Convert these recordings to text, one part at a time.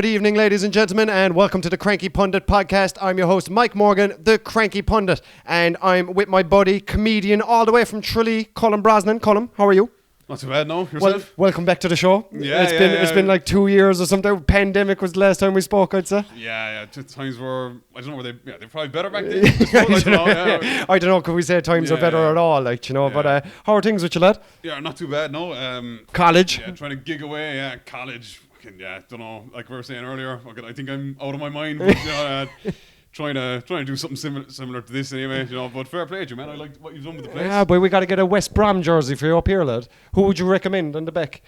Good evening, ladies and gentlemen, and welcome to the Cranky Pundit podcast. I'm your host, Mike Morgan, the Cranky Pundit, and I'm with my buddy, comedian, all the way from Tralee, Colm Brosnan. Colm, how are you? Not too bad, no? Yourself? Welcome back to the show. It's been like 2 years or something. Pandemic was the last time we spoke, I'd say. Yeah. Times were, I don't know, they're probably better back then. I don't know, could we say times are better at all, like, you know, but how are things with you, lad? Yeah, not too bad, no. College? Yeah, trying to gig away, college. Don't know, like we were saying earlier, I think I'm out of my mind, but, you know, trying to do something similar to this anyway, you know, but fair play to you, man. I like what you've done with the place. Yeah, boy, we got to get a West Brom jersey for you up here, lad. Who would you recommend on the back?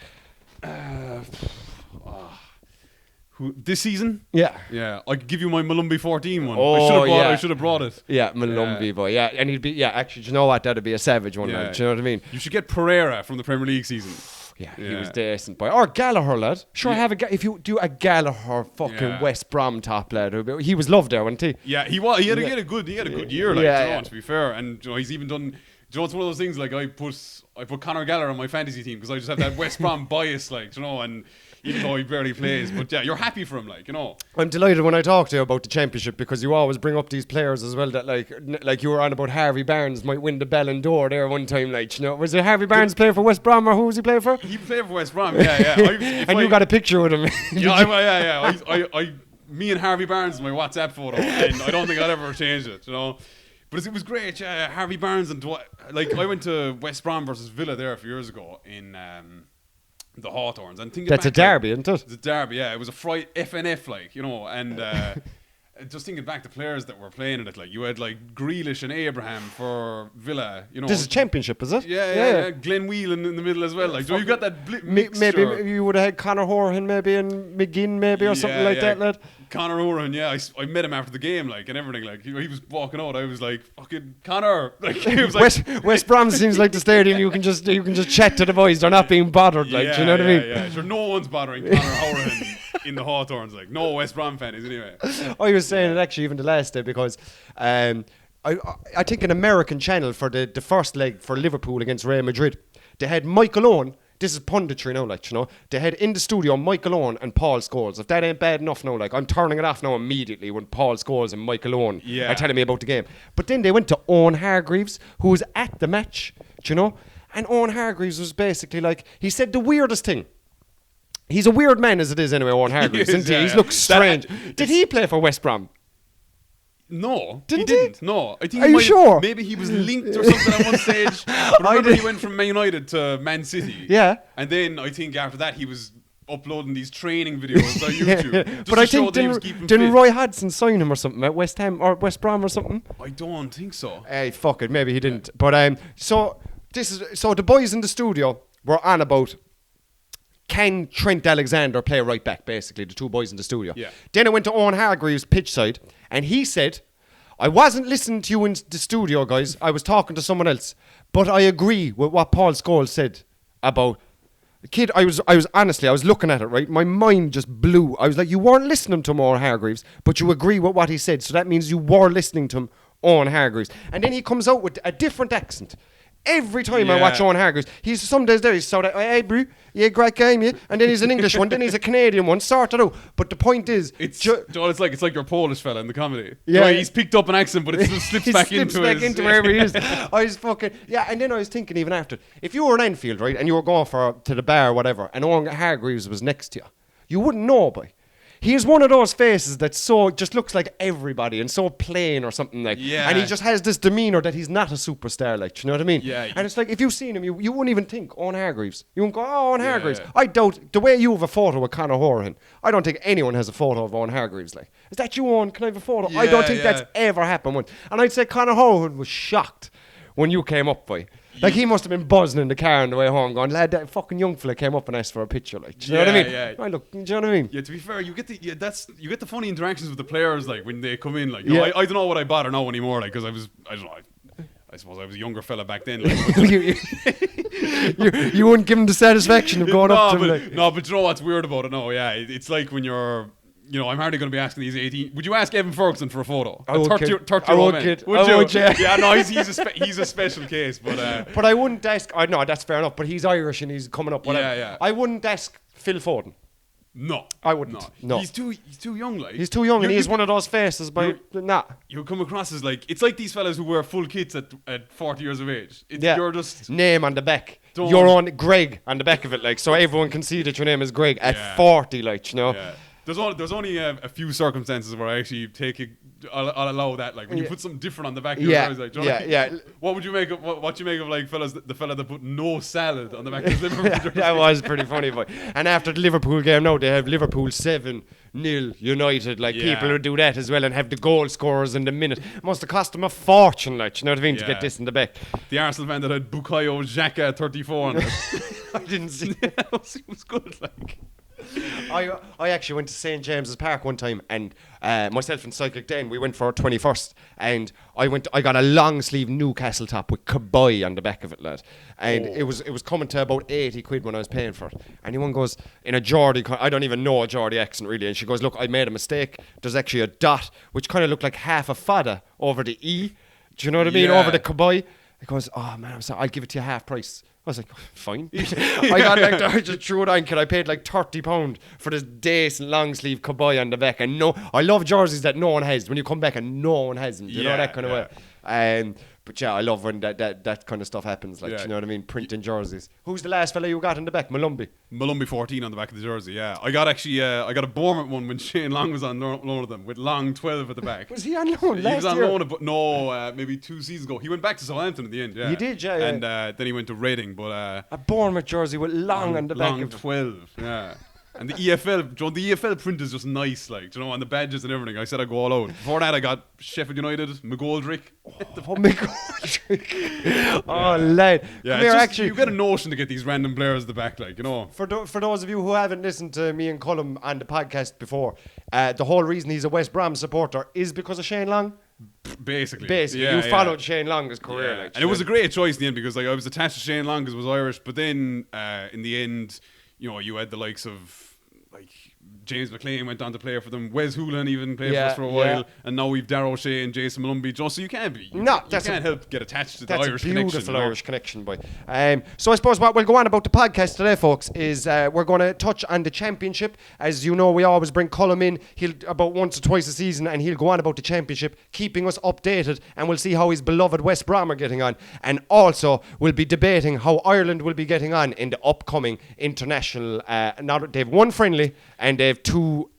Who this season? Yeah, I could give you my Malumbi 14 one. Oh, I should have brought it. Yeah, Malumbi boy. Yeah, and he'd be actually, do you know what? That'd be a savage one, lad. Do you know what I mean? You should get Pereira from the Premier League season. Yeah, he was decent, boy. Or Gallagher, lad. Sure, if you do a Gallagher fucking West Brom top, lad. He was loved there, wasn't he? Yeah, he was. He had a good year, like, you know, to be fair. And you know, he's even done. You know, it's one of those things. Like I put Conor Gallagher on my fantasy team because I just have that West Brom bias, like, you know, and even though he barely plays, but yeah, you're happy for him, like, you know. I'm delighted when I talk to you about the championship because you always bring up these players as well that like you were on about Harvey Barnes might win the Ballon d'Or there one time, like, you know. Was it Harvey Barnes playing for West Brom or who was he playing for? He played for West Brom, yeah. And you got a picture with him. Me and Harvey Barnes, my WhatsApp photo, and I don't think I'll ever change it, you know. But it was great, yeah. Harvey Barnes and I went to West Brom versus Villa there a few years ago in the Hawthorns. And that's a derby, isn't it? It's a derby, yeah. It was a FNF, like, you know, and just thinking back to players that were playing in it, like you had like Grealish and Abraham for Villa, you know. This is championship, is it? Yeah. Glenn Whelan in the middle as well, like. So you got that mixture. Maybe you would have had Conor Horan maybe and McGinn maybe or something like that, lad. Conor Horan, I met him after the game, like, and everything, like, he was walking out. I was like, "Fucking Conor!" Like, he was like, West Brom seems like the stadium you can just chat to the boys. They're not being bothered, like, do you know what I mean? Yeah, sure. No one's bothering Conor Horan in the Hawthorns, like, no West Brom fan is anyway. I was saying it actually even the last day because I think an American channel for the first leg for Liverpool against Real Madrid, they had Michael Owen. This is punditry now, like, you know. They had in the studio Michael Owen and Paul Scholes. If that ain't bad enough now, like, I'm turning it off now immediately when Paul Scholes and Michael Owen are telling me about the game. But then they went to Owen Hargreaves, who was at the match, do you know? And Owen Hargreaves was basically like, he said the weirdest thing. He's a weird man as it is anyway, Owen Hargreaves, isn't he? He looks strange. Did he play for West Brom? No, he didn't. No, I think. Are you sure? Maybe he was linked or something at one stage. But remember, he went from Man United to Man City. Yeah. And then I think after that he was uploading these training videos on YouTube. But I think didn't Roy Hodgson sign him or something at West Ham or West Brom or something? I don't think so. Hey, fuck it, maybe he didn't. But so the boys in the studio were on about, can Trent Alexander play right back, basically, the two boys in the studio. Yeah. Then I went to Owen Hargreaves' pitch side, and he said, I wasn't listening to you in the studio, guys. I was talking to someone else. But I agree with what Paul Scholes said about... Kid, I was honestly, I was looking at it, right? My mind just blew. I was like, you weren't listening to him, Owen Hargreaves, but you agree with what he said. So that means you were listening to him, Owen Hargreaves. And then he comes out with a different accent. Every time I watch Owen Hargreaves, he's some days there, he's sort of, hey, bro, yeah, great game, yeah. And then he's an English one, then he's a Canadian one, sorted out. But the point is... It's like your Polish fella in the comedy. Yeah. He's picked up an accent, but it still slips back into wherever he is. I was fucking... Yeah, and then I was thinking even after, if you were in Enfield, right, and you were going to the bar or whatever, and Owen Hargreaves was next to you, you wouldn't know, boy. He is one of those faces that just looks like everybody and so plain or something like. Yeah. And he just has this demeanour that he's not a superstar, like. Do you know what I mean? Yeah. And it's like, if you've seen him, you wouldn't even think Owen Hargreaves. You wouldn't go, oh, Owen Hargreaves. Yeah. I doubt, the way you have a photo with Conor Horan, I don't think anyone has a photo of Owen Hargreaves, like. Is that you, Owen? Can I have a photo? Yeah, I don't think that's ever happened once. And I'd say Conor Horan was shocked when you came up, boy. Like, he must have been buzzing in the car on the way home going, lad, that fucking young fella came up and asked for a picture, like, do you know what I mean? Yeah. Right, look, do you know what I mean? Yeah, to be fair, you get the funny interactions with the players, like, when they come in, like, you know, I don't know what I bother now anymore, like, because I don't know, I suppose I was a younger fella back then, like. you wouldn't give him the satisfaction of going up to him, like. No, but you know what's weird about it? No, yeah, it's like when you're... You know, I'm hardly going to be asking these 18. Would you ask Evan Ferguson for a photo? I would, 30-year-old man. Would you? Yeah, no, he's a special case, but. But I wouldn't ask. No, that's fair enough. But he's Irish and he's coming up. Whatever. Yeah. I wouldn't ask Phil Foden. No, I wouldn't. No. He's too young. Like He's too young, and he's one of those faces. But you come across as like it's like these fellas who wear full kits at 40 years of age. You're just name on the back. You're on Greg on the back of it, like so everyone can see that your name is Greg at 40, like you know. Yeah. There's only a few circumstances where I actually I'll allow that. Like when you put something different on the back of your jersey, like, what would you make of what you make of like fellas, the fella that put no salad on the back of his Liverpool jersey? That was pretty funny, boy. And after the Liverpool game now, they have Liverpool 7-0 United. Like people who do that as well and have the goal scorers in the minute. It must have cost them a fortune, like you know what I mean, to get this in the back. The Arsenal fan that had Bukayo Xhaka 34 on it. I didn't see that. It was good, like. I actually went to St. James's Park one time, and myself and Cyclic Dan, we went for our 21st, and I got a long sleeve Newcastle top with Kaboy on the back of it, lad, and it was coming to about 80 quid when I was paying for it. And one goes in a Geordie, I don't even know a Geordie accent really, and she goes, look, I made a mistake. There's actually a dot which kind of looked like half a fada over the E. Do you know what I mean? Over the Kaboy. He goes, oh man, I'm sorry, I'll give it to you half price. I was like, fine. I got like, I just threw it on, I paid like £30 for this decent long sleeve Kaboy on the back. And I love jerseys that no one has. When you come back and no one has them, you know, that kind of way. But I love when that kind of stuff happens. Like, you know what I mean? Printing jerseys. Who's the last fella you got in the back? Malumbi 14 on the back of the jersey. Yeah, I got a Bournemouth one when Shane Long was on loan of them with Long 12 at the back. Was he on loan last year? He was on loan, but no, maybe 2 seasons ago. He went back to Southampton in the end. Yeah, he did. Yeah, and then he went to Reading. But a Bournemouth jersey with Long on the back. Long 12. Yeah. And the EFL print is just nice, like, you know, and the badges and everything. I said I'd go all out. Before that, I got Sheffield United, McGoldrick. McGoldrick. Oh, lad. Yeah, you get a notion to get these random players at the back, like, you know. For those of you who haven't listened to me and Colm on the podcast before, the whole reason he's a West Brom supporter is because of Shane Long. Basically, you followed Shane Long's career, like, and it was a great choice in the end because like I was attached to Shane Long because he was Irish, but then in the end, you know, you had the likes of like James McLean went on to play for them. Wes Houlihan even played for us for a while, and now we've Darrow O'Shea and Jason Malumbi. So you can't be, you can't help get attached to the Irish connection. That's a beautiful Irish connection, boy. So I suppose what we'll go on about the podcast today, folks, is we're going to touch on the championship. As you know, we always bring Colm in. He'll about once or twice a season, and he'll go on about the championship, keeping us updated, and we'll see how his beloved West Brom are getting on. And also, we'll be debating how Ireland will be getting on in the upcoming international. Now they have one friendly and they have 2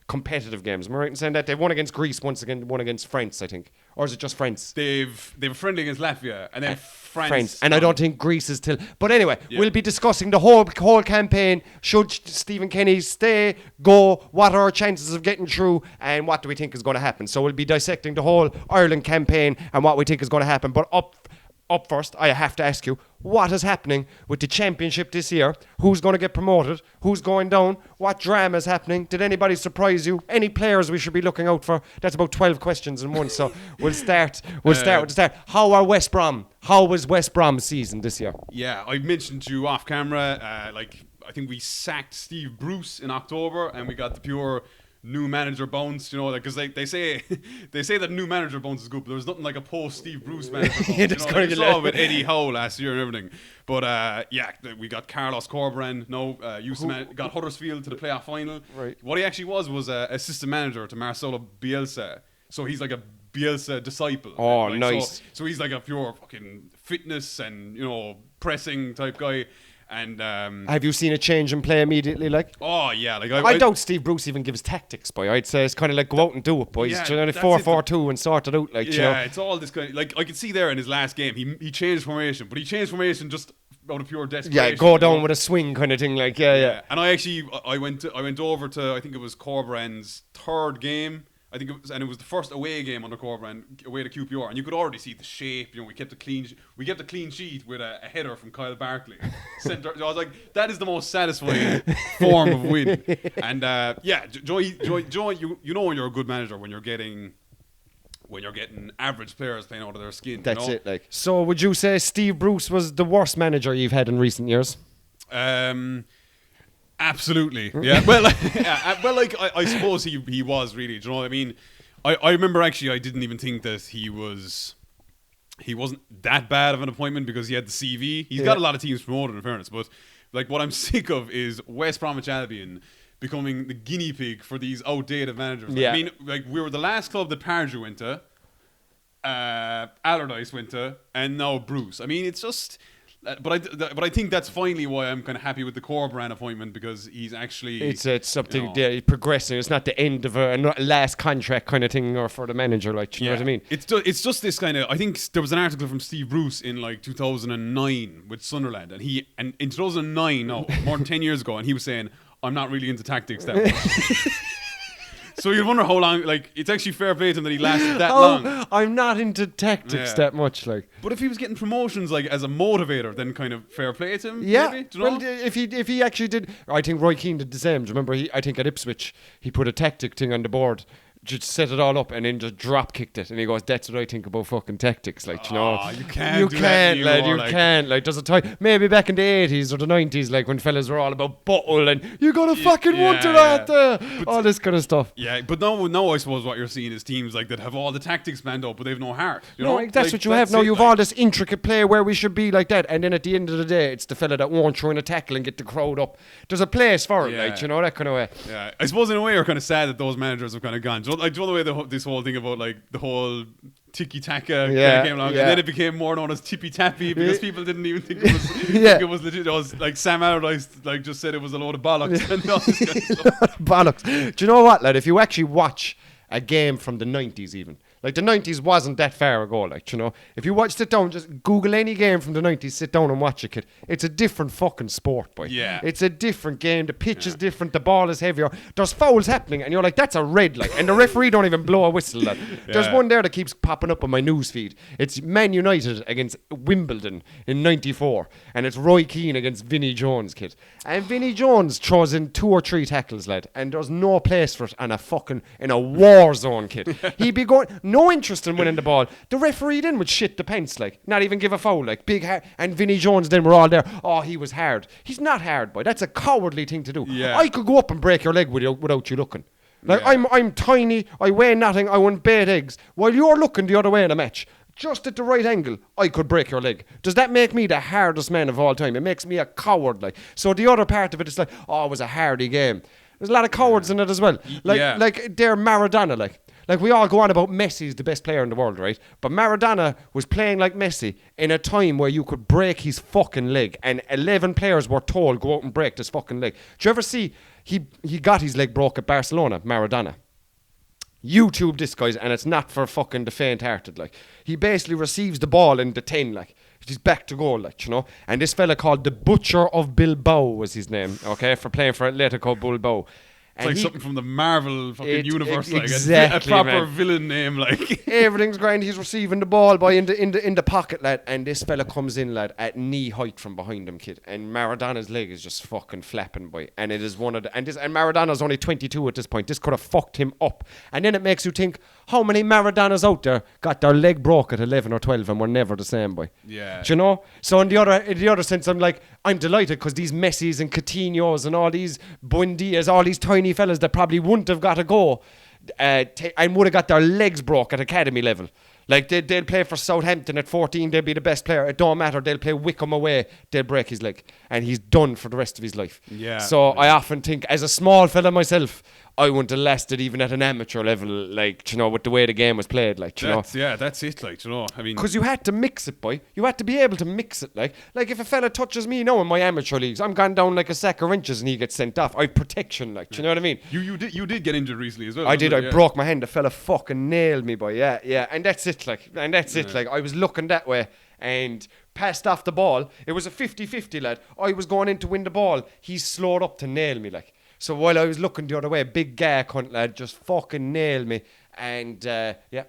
competitive games. Am I right in saying that? They've won against Greece, one against France, I think. Or is it just France? They've a friendly against Latvia and then France. And I don't think Greece is till. But anyway, we'll be discussing the whole campaign. Should Stephen Kenny stay, go? What are our chances of getting through? And what do we think is going to happen? So we'll be dissecting the whole Ireland campaign and what we think is going to happen. But up first, I have to ask you, what is happening with the championship this year? Who's going to get promoted? Who's going down? What drama is happening? Did anybody surprise you? Any players we should be looking out for? That's about 12 questions in one. So we'll start with the start. How was West Brom's season this year? Yeah, I mentioned to you off camera, I think we sacked Steve Bruce in October and we got the pure new manager bounce, you know, because they say that new manager bounce is good, but there was nothing like a post Steve Bruce manager bounce. You saw with Eddie Howe last year and everything. But we got Carlos Corberán. Got Huddersfield to the playoff final. Right. What he actually was assistant manager to Marcelo Bielsa. So he's like a Bielsa disciple. Oh, nice. So he's like a pure fucking fitness and, you know, pressing type guy. And have you seen a change in play immediately? Like, oh yeah, like I doubt Steve Bruce even gives tactics, boy. I'd say it's kind of like go out and do it, boys. 4-4-2 and sort it out, like. Yeah, you know? It's all this kind of, like I could see there in his last game, he changed formation, but he changed formation just out of pure desperation. Yeah, go down with a swing kind of thing, like yeah. And I went over to I think it was Corberán's 3rd game. I think it was the first away game under Corberán, away to QPR, and you could already see the shape. You know, we kept a clean sheet with a header from Kyle Barkley. Centre. I was like, that is the most satisfying form of win. And Joe, you know when you're a good manager when you're getting average players playing out of their skin. That's it. Like, so would you say Steve Bruce was the worst manager you've had in recent years? Absolutely, yeah. I suppose he was really. Do you know what I mean? I remember actually I didn't even think that he wasn't that bad of an appointment because he had the CV. He's got a lot of teams promoted in fairness, but like what I'm sick of is West Bromwich Albion becoming the guinea pig for these outdated managers. Like, Yeah. I mean, like, we were the last club that Pardew went to, Allardyce went to, and now Bruce. I mean, it's just. But I think that's finally why I'm kind of happy with the Corberan appointment, because he's actually it's something progressing. It's not the end of a last contract kind of thing, or for the manager, like, you know what I mean? It's just this kind of. I think there was an article from Steve Bruce in like 2009 with Sunderland, and in 2009, no, more than 10 years ago, and he was saying, I'm not really into tactics that much. So you'd wonder how long, like, it's actually fair play to him that he lasted that long. I'm not into tactics that much, like. But if he was getting promotions, like, as a motivator, then kind of fair play to him, Yeah. maybe? Do you know? Well, if he actually did, I think Roy Keane did the same. Do you remember, I think at Ipswich, he put a tactic thing on the board, just set it all up and then just drop kicked it, and he goes, that's what I think about fucking tactics, like, you know. You can't you do that can't, lad, anymore, you like. can't, like, there's a time, maybe back in the 80s or the 90s, like, when fellas were all about bottle and you gotta fucking want to that, all this kind of stuff. Yeah, but now I suppose what you're seeing is teams like that have all the tactics planned out, but they've no heart. You know? Like, that's like, what you have now. You've like, all this intricate play where we should be like that, and then at the end of the day, it's the fella that won't throw in a tackle and get the crowd up. There's a place for it, like, you know, that kind of way. Yeah, I suppose in a way you're kind of sad that those managers have kind of gone. Do you know the way this whole thing about like the whole tiki-taka kind of came along, and then it became more known as tippy-tappy because people didn't even think it was, think it was legit. It was like Sam Allardyce like just said it was a load of bollocks. And all this kind of stuff. Bollocks. Do you know what, lad? If you actually watch a game from the 90s even, like the 90s wasn't that far ago, like, you know, if you sit down, just Google any game from the 90s, sit down and watch it, kid. It's a different fucking sport, boy. Yeah. It's a different game. The pitch is different. The ball is heavier. There's fouls happening, and you're like, that's a red, like, and the referee don't even blow a whistle, lad. There's one there that keeps popping up on my news feed. It's Man United against Wimbledon in 94, and it's Roy Keane against Vinnie Jones, kid. And Vinnie Jones throws in 2 or 3 tackles, lad, and there's no place for it in a war zone, kid. He'd be going, no interest in winning the ball. The referee then would shit the pants, like, not even give a foul, like, big hard. And Vinnie Jones then were all there. Oh, he was hard. He's not hard, boy. That's a cowardly thing to do. Yeah. I could go up and break your leg without you looking. Like, I'm tiny. I weigh nothing. I wouldn't bait eggs. While you're looking the other way in a match, just at the right angle, I could break your leg. Does that make me the hardest man of all time? It makes me a coward, like. So the other part of it is like, oh, it was a hardy game. There's a lot of cowards in it as well. Like they're Maradona, like. Like, we all go on about Messi's the best player in the world, right? But Maradona was playing like Messi in a time where you could break his fucking leg, and 11 players were told, go out and break this fucking leg. Do you ever see, he got his leg broke at Barcelona, Maradona. YouTube this, guys, and it's not for fucking the faint-hearted, like. He basically receives the ball in the 10, like. He's back to goal, like, you know. And this fella called the Butcher of Bilbao was his name, okay, for playing for Atletico Bilbao. It's like something from the Marvel fucking universe, like exactly, a proper man. villain name, like. Everything's grand. He's receiving the ball by in the pocket, lad, and this fella comes in, lad, at knee height from behind him, kid, and Maradona's leg is just fucking flapping, boy. And it is one of the and Maradona's only 22 at this point. This could have fucked him up. And then it makes you think, how many Maradonas out there got their leg broke at 11 or 12 and were never the same, boy? Yeah. Do you know? So in the other sense, I'm delighted because these Messis and Coutinhos and all these Buendias, all these tiny fellas that probably wouldn't have got a go and would have got their legs broke at academy level. Like, they'll play for Southampton at 14, they'll be the best player. It don't matter. They'll play Wickham away, they'll break his leg. And he's done for the rest of his life. Yeah. So I often think, as a small fella myself, I wouldn't have lasted even at an amateur level, like, you know, with the way the game was played, like, you know. Yeah, that's it, like, you know. I mean, because you had to mix it, boy. You had to be able to mix it, like if a fella touches me now in my amateur leagues, I'm gone down like a sack of inches and he gets sent off. I've protection, like, do you know what I mean? You did get injured recently as well. I did. I broke my hand. The fella fucking nailed me, boy. Yeah. And that's it, like. I was looking that way and passed off the ball. It was a 50-50, lad. I was going in to win the ball. He slowed up to nail me, like. So while I was looking the other way, a big guy cunt, lad, just fucking nailed me. And,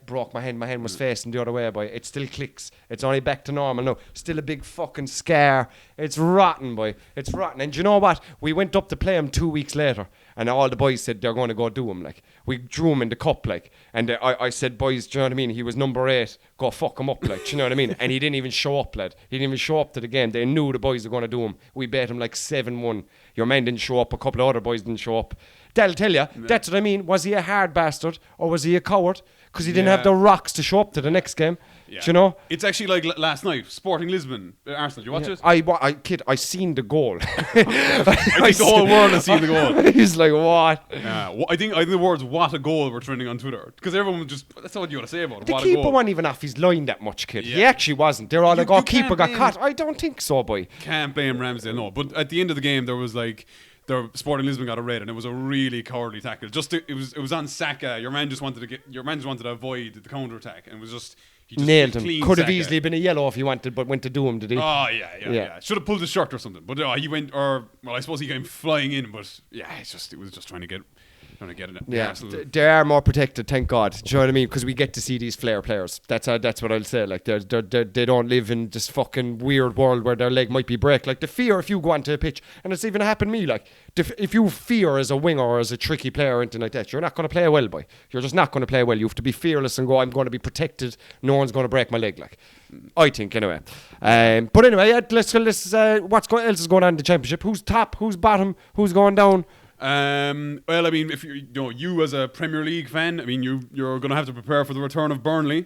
broke my hand. My hand was facing the other way, boy. It still clicks. It's only back to normal now. Still a big fucking scar. It's rotten, boy. It's rotten. And do you know what? We went up to play him 2 weeks later. And all the boys said they're going to go do him, like. We drew him in the cup, like. And I said, boys, do you know what I mean? He was number 8. Go fuck him up, like. Do you know what I mean? And he didn't even show up, lad. He didn't even show up to the game. They knew the boys were going to do him. We bet him like 7-1. Your man didn't show up. A couple of other boys didn't show up. That'll tell you. That's what I mean. Was he a hard bastard or was he a coward? Because he didn't have the rocks to show up to the next game. Yeah. Do you know? It's actually like last night, Sporting Lisbon, Arsenal. Did you watch it? I seen the goal. I think the whole world has seen the goal. He's like, what? I think the words "what a goal" were trending on Twitter because everyone just that's all you got to say about it. The what keeper a goal. wasn't even off his line that much, kid. Yeah. He actually wasn't. They're all like, you keeper got can't caught. I don't think so, boy. Can't blame Ramsdale, no. But at the end of the game, there was like. Sporting Lisbon got a red, and it was a really cowardly tackle. It was on Saka. Your man just wanted to avoid the counter attack, and it was just he just nailed him. Could have Saka. easily been a yellow if he wanted, but went to do him, did he? Oh yeah. Should have pulled his shirt or something. But he went, I suppose he came flying in. But yeah, it was just trying to get it. Yeah, they are more protected, thank God. Do you know what I mean? Because we get to see these flair players. That's what I'll say. Like they don't live in this fucking weird world where their leg might be break. Like the fear if you go onto a pitch, and it's even happened to me. Like if you fear as a winger or as a tricky player or anything like that, you're not going to play well, boy. You're just not going to play well. You have to be fearless and go, I'm going to be protected. No one's going to break my leg. Like I think anyway. But anyway, let's what else is going on in the championship? Who's top? Who's bottom? Who's going down? Well, I mean, if you as a Premier League fan, I mean, you're going to have to prepare for the return of Burnley.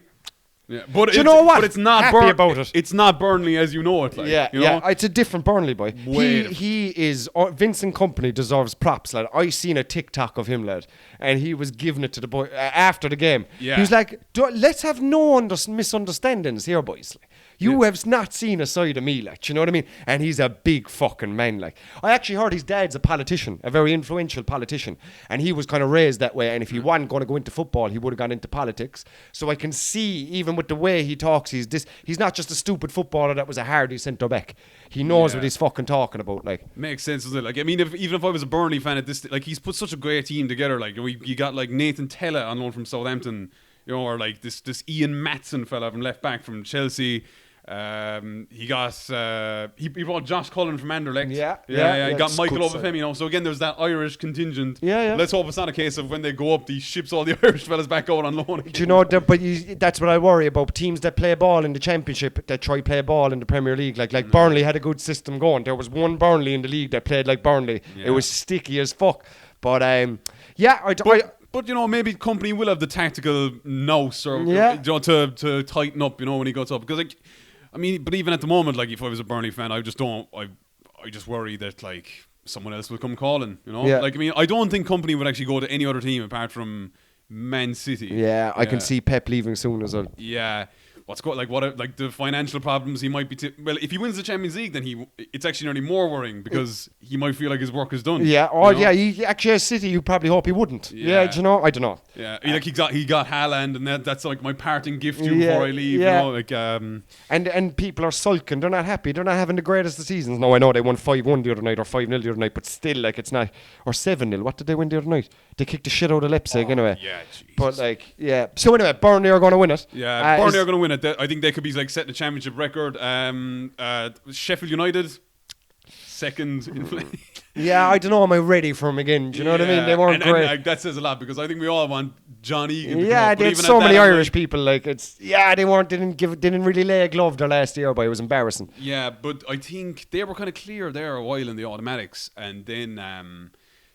Yeah, but you know what? But it's not happy about it. It's not Burnley as you know it. Like, yeah, you know? It's a different Burnley, boy. He is Vincent Kompany deserves props, lad. I seen a TikTok of him, lad, and he was giving it to the boy after the game. Yeah. He was like, "Let's have no misunderstandings here, boys. Like, you have not seen a side of me, like, you know what I mean?" And he's a big fucking man, like. I actually heard his dad's a politician, a very influential politician, and he was kind of raised that way. And if he wasn't going to go into football, he would have gone into politics. So I can see, even with the way he talks, he's not just a stupid footballer that was a hardy centre back. He knows what he's fucking talking about, like. Makes sense, doesn't it? Like, I mean, even if I was a Burnley fan at this, like, he's put such a great team together. Like, you got like Nathan Tella on loan from Southampton, or like this Ian Matson fella from left back from Chelsea. He brought Josh Cullen from Anderlecht. He got Michael Obafemi, So again, there's that Irish contingent. Let's hope it's not a case of when they go up, he ships all the Irish fellas back out on loan. Do you know? That's what I worry about. Teams that play ball in the Championship that try play ball in the Premier League. Like Burnley had a good system going. There was one Burnley in the league that played like Burnley. It was sticky as fuck. But But maybe Kompany will have the tactical nous or to tighten up. When he goes up, because like. I mean, but even at the moment, like if I was a Burnley fan, I just worry that like someone else will come calling. Like I mean, I don't think Kompany would actually go to any other team apart from Man City. Yeah, I can see Pep leaving soon as well. Yeah. Like the financial problems he might be. Well, if he wins the Champions League, then it's actually nearly more worrying because he might feel like his work is done. Yeah, he actually has City. You probably hope he wouldn't. Yeah, do you know? I don't know. Yeah, like he got Haaland, and that's like my parting gift to you before I leave. And people are sulking. They're not happy. They're not having the greatest of seasons. No, I know they won 5-1 the other night or 5-0 the other night, but still, like it's not, or 7-0. What did they win the other night? They kicked the shit out of Leipzig anyway. Yeah, Jesus. But like, yeah. So anyway, Burnley are going to win it. Yeah, Burnley are going to win it. I think they could be like setting a championship record. Sheffield United, second in play. Yeah, I don't know. Am I ready for them again? Do you know what I mean? They weren't great. And that says a lot because I think we all want John Egan. They had so many Irish people. Like they didn't really lay a glove their last year, but it was embarrassing. Yeah, but I think they were kind of clear there a while in the automatics, and then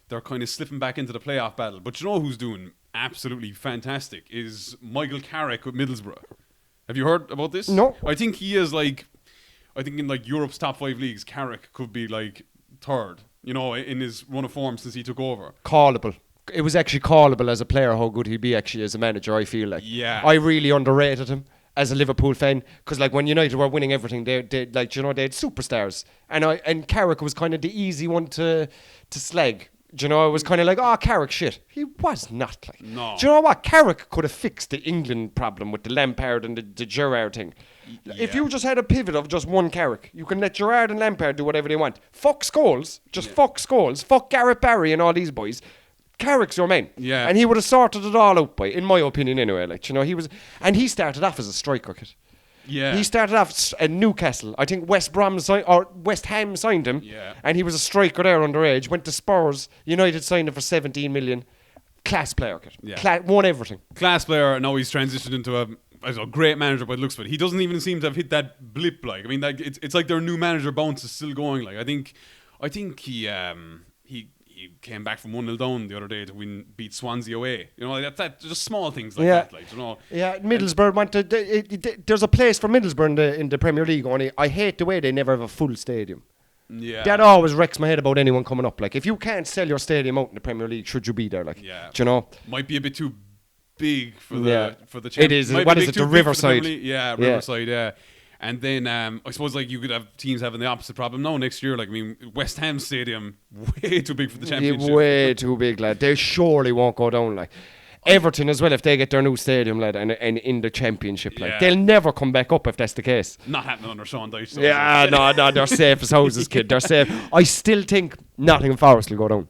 they're kind of slipping back into the playoff battle. But you know who's doing absolutely fantastic is Michael Carrick with Middlesbrough. Have you heard about this? No. I think he is like, in like Europe's top 5 leagues, Carrick could be like third, in his run of form since he took over. Callable. It was actually callable as a player how good he'd be actually as a manager, I feel like. Yeah. I really underrated him as a Liverpool fan because like when United were winning everything, they had superstars. And Carrick was kind of the easy one to slag. Do you know, it was kind of like, Carrick shit. He was not like. No. Do you know what? Carrick could have fixed the England problem with the Lampard and the Gerrard thing. Yeah. If you just had a pivot of just one Carrick, you can let Gerrard and Lampard do whatever they want. Fuck Scholes. Fuck Scholes. Fuck Gareth Barry and all these boys. Carrick's your man. Yeah. And he would have sorted it all out, in my opinion anyway. Like, he started off as a striker kid. Yeah. He started off at Newcastle. I think West Ham signed him. Yeah. And he was a striker there underage. Went to Spurs. United signed him for 17 million. Class player, kid. Yeah. Won everything. Class player. Now he's transitioned into a great manager by the looks of it. He doesn't even seem to have hit that blip. Like, I mean, like it's like their new manager bounce is still going. Like, I think he he came back from 1-0 down the other day to beat Swansea away. You know, that just small things like that. Like, you know. Yeah, Middlesbrough went to. There's a place for Middlesbrough in the Premier League. Only I hate the way they never have a full stadium. Yeah. That always wrecks my head about anyone coming up. Like, if you can't sell your stadium out in the Premier League, should you be there? Like, do you know? Might be a bit too big for the It is. What is it? The Riverside. Riverside. Yeah. And then I suppose like you could have teams having the opposite problem now next year. Like, I mean, West Ham Stadium way too big for the Championship. Way too big, lad. They surely won't go down. Like Everton as well, if they get their new stadium, lad, and in the Championship, like they'll never come back up if that's the case. Not happening under Sean Dyche. Yeah, no, they're safe as houses, kid. They're safe. I still think Nottingham Forest will go down.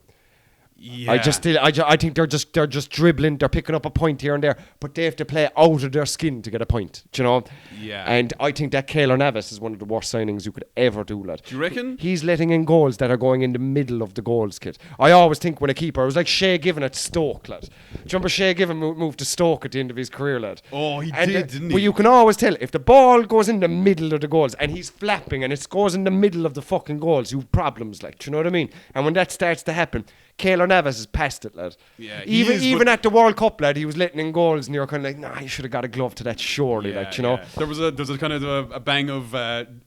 Yeah. I think they're just dribbling. They're picking up a point here and there, but they have to play out of their skin to get a point. Do you know? Yeah. And I think that Keylor Navas is one of the worst signings you could ever do, lad. Do you reckon? He's letting in goals that are going in the middle of the goals, kid. I always think when a keeper, it was like Shea Given at Stoke, lad. Do you remember Shea Given moved to Stoke at the end of his career, lad? Oh, didn't he? Well, you can always tell if the ball goes in the middle of the goals and he's flapping and it goes in the middle of the fucking goals, you have problems, like. Do you know what I mean? And when that starts to happen, Keylor Navas is past it, lad. Yeah, even at the World Cup, lad, he was letting in goals, and you're kind of like, nah, you should have got a glove to that, surely, like, you know. There's a kind of a bang of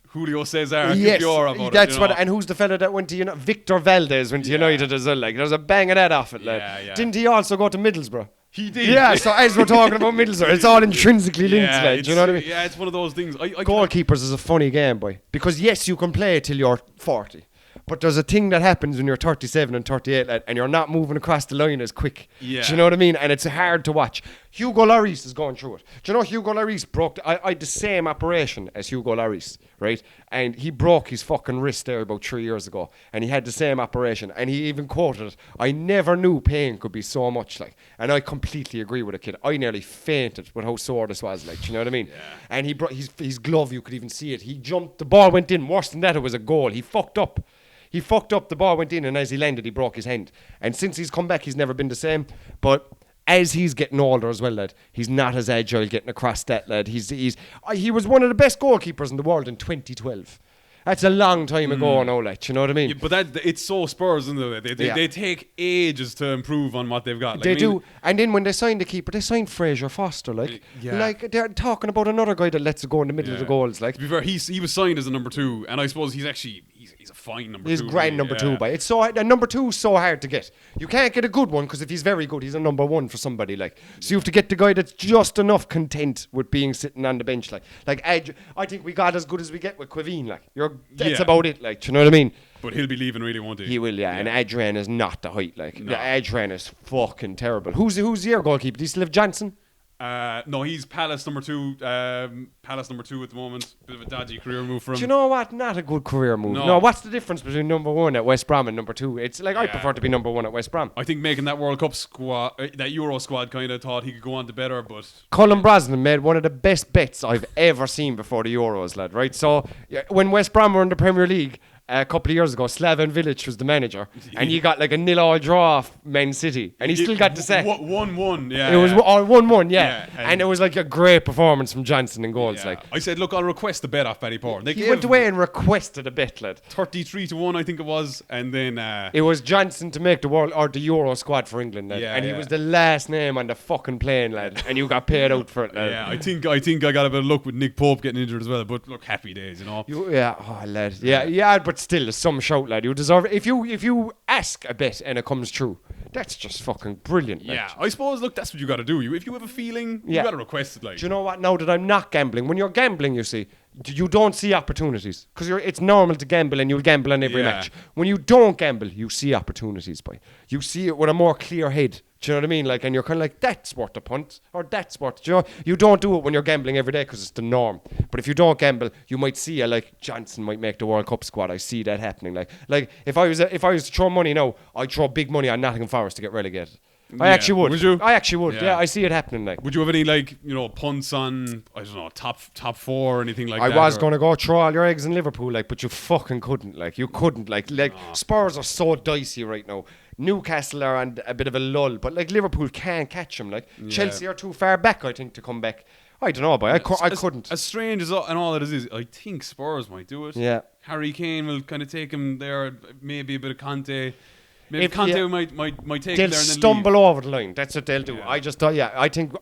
Julio Cesar. Yes, about that's it, what. And who's the fella that went to United? Victor Valdez went to United as well. Like, there's a bang of that off it, lad. Yeah. Didn't he also go to Middlesbrough? He did. Yeah, so as we're talking about Middlesbrough, it's all intrinsically linked, like, do you know what I mean? Yeah, it's one of those things. Goalkeepers is a funny game, boy. Because yes, you can play till you're 40. But there's a thing that happens when you're 37 and 38, lad, and you're not moving across the line as quick. Yeah. Do you know what I mean? And it's hard to watch. Hugo Lloris is going through it. Do you know Hugo Lloris broke... I had the same operation as Hugo Lloris, right? And he broke his fucking wrist there about 3 years ago. And he had the same operation. And he even quoted it, I never knew pain could be so much, like. And I completely agree with the kid. I nearly fainted with how sore this was, like. Do you know what I mean? Yeah. And he brought his glove, you could even see it. He jumped, the ball went in. Worse than that, it was a goal. He fucked up. The ball went in, and as he landed, he broke his hand. And since he's come back, he's never been the same. But as he's getting older as well, lad, he's not as agile getting across that, lad. He was one of the best goalkeepers in the world in 2012. That's a long time ago now, like, you know what I mean? Yeah, but it's so Spurs, isn't it? They take ages to improve on what they've got. Like, they do. And then when they signed the keeper, they signed Fraser Foster, like. Yeah. Like, they're talking about another guy that lets it go in the middle of the goals, like. To be fair, he was signed as a number 2, and I suppose he's a fine number 2. He's grand number 2, but it's so a number 2 is so hard to get. You can't get a good one because if he's very good, he's a number 1 for somebody, like. So you have to get the guy that's just enough content with being sitting on the bench, like. Like I think we got as good as we get with Quivine, like. That's about it, like. Do you know what I mean? But he'll be leaving, really, won't he? He will, yeah. And Adrian is not the height, like. No. Adrian is fucking terrible. Who's your goalkeeper? Do you still have Johnson? No, he's Palace number 2. Palace number 2 at the moment. Bit of a dodgy career move for him. Do you know what? Not a good career move. No, what's the difference between number 1 at West Brom and number 2? It's like I prefer to be number 1 at West Brom. I think making that World Cup squad, that Euro squad, kind of thought he could go on to better, but Colm Brosnan made one of the best bets I've ever seen before the Euros, lad. Right? So when West Brom were in the Premier League a couple of years ago, Slaven Village was the manager, and he got like a 0-0 draw off Man City, and he still got the sack. 1-1, yeah. It was 1-1, yeah. Yeah, and it was like a great performance from Johnson in goals. Yeah. Like I said, look, I'll request the bet off Paddy Power. He went away and requested a bet, lad. 33-1, I think it was, and then it was Johnson to make the world or the Euro squad for England, lad. He was the last name on the fucking plane, lad, and you got paid out for it, lad. Yeah, I think I got a bit of luck with Nick Pope getting injured as well, but look, happy days, you know. Lad. Yeah, but still, some shout, lad. You deserve it. If you ask a bet and it comes true, that's just fucking brilliant. Yeah, I suppose, look, that's what you got to do. If you have a feeling, you got to request it. Like, do you know what? Now that I'm not gambling, when you're gambling, you see, you don't see opportunities because it's normal to gamble and you'll gamble on every match. When you don't gamble, you see opportunities, boy. You see it with a more clear head. Do you know what I mean? Like, and you're kind of like, that's worth a punt, or that's worth. Do you know, you don't do it when you're gambling every day because it's the norm. But if you don't gamble, you might see like Johnson might make the World Cup squad. I see that happening. Like if I was to throw money now, I'd throw big money on Nottingham Forest to get relegated. I actually would. Would you? I actually would. Yeah, I see it happening. Like, would you have any punts on I don't know top 4 or anything like that? I was gonna go throw all your eggs in Liverpool, like, but you fucking couldn't. Like, you couldn't. Like Spurs are so dicey right now. Newcastle are on a bit of a lull, but like Liverpool can't catch them. Like Chelsea are too far back, I think, to come back. I don't know, but I couldn't. As strange as all it is, I think Spurs might do it. Yeah. Harry Kane will kind of take him there. Maybe a bit of Conte. Maybe Conte might take they'll it there and then stumble leave. over the line. That's what they'll do. Yeah. I just thought, I think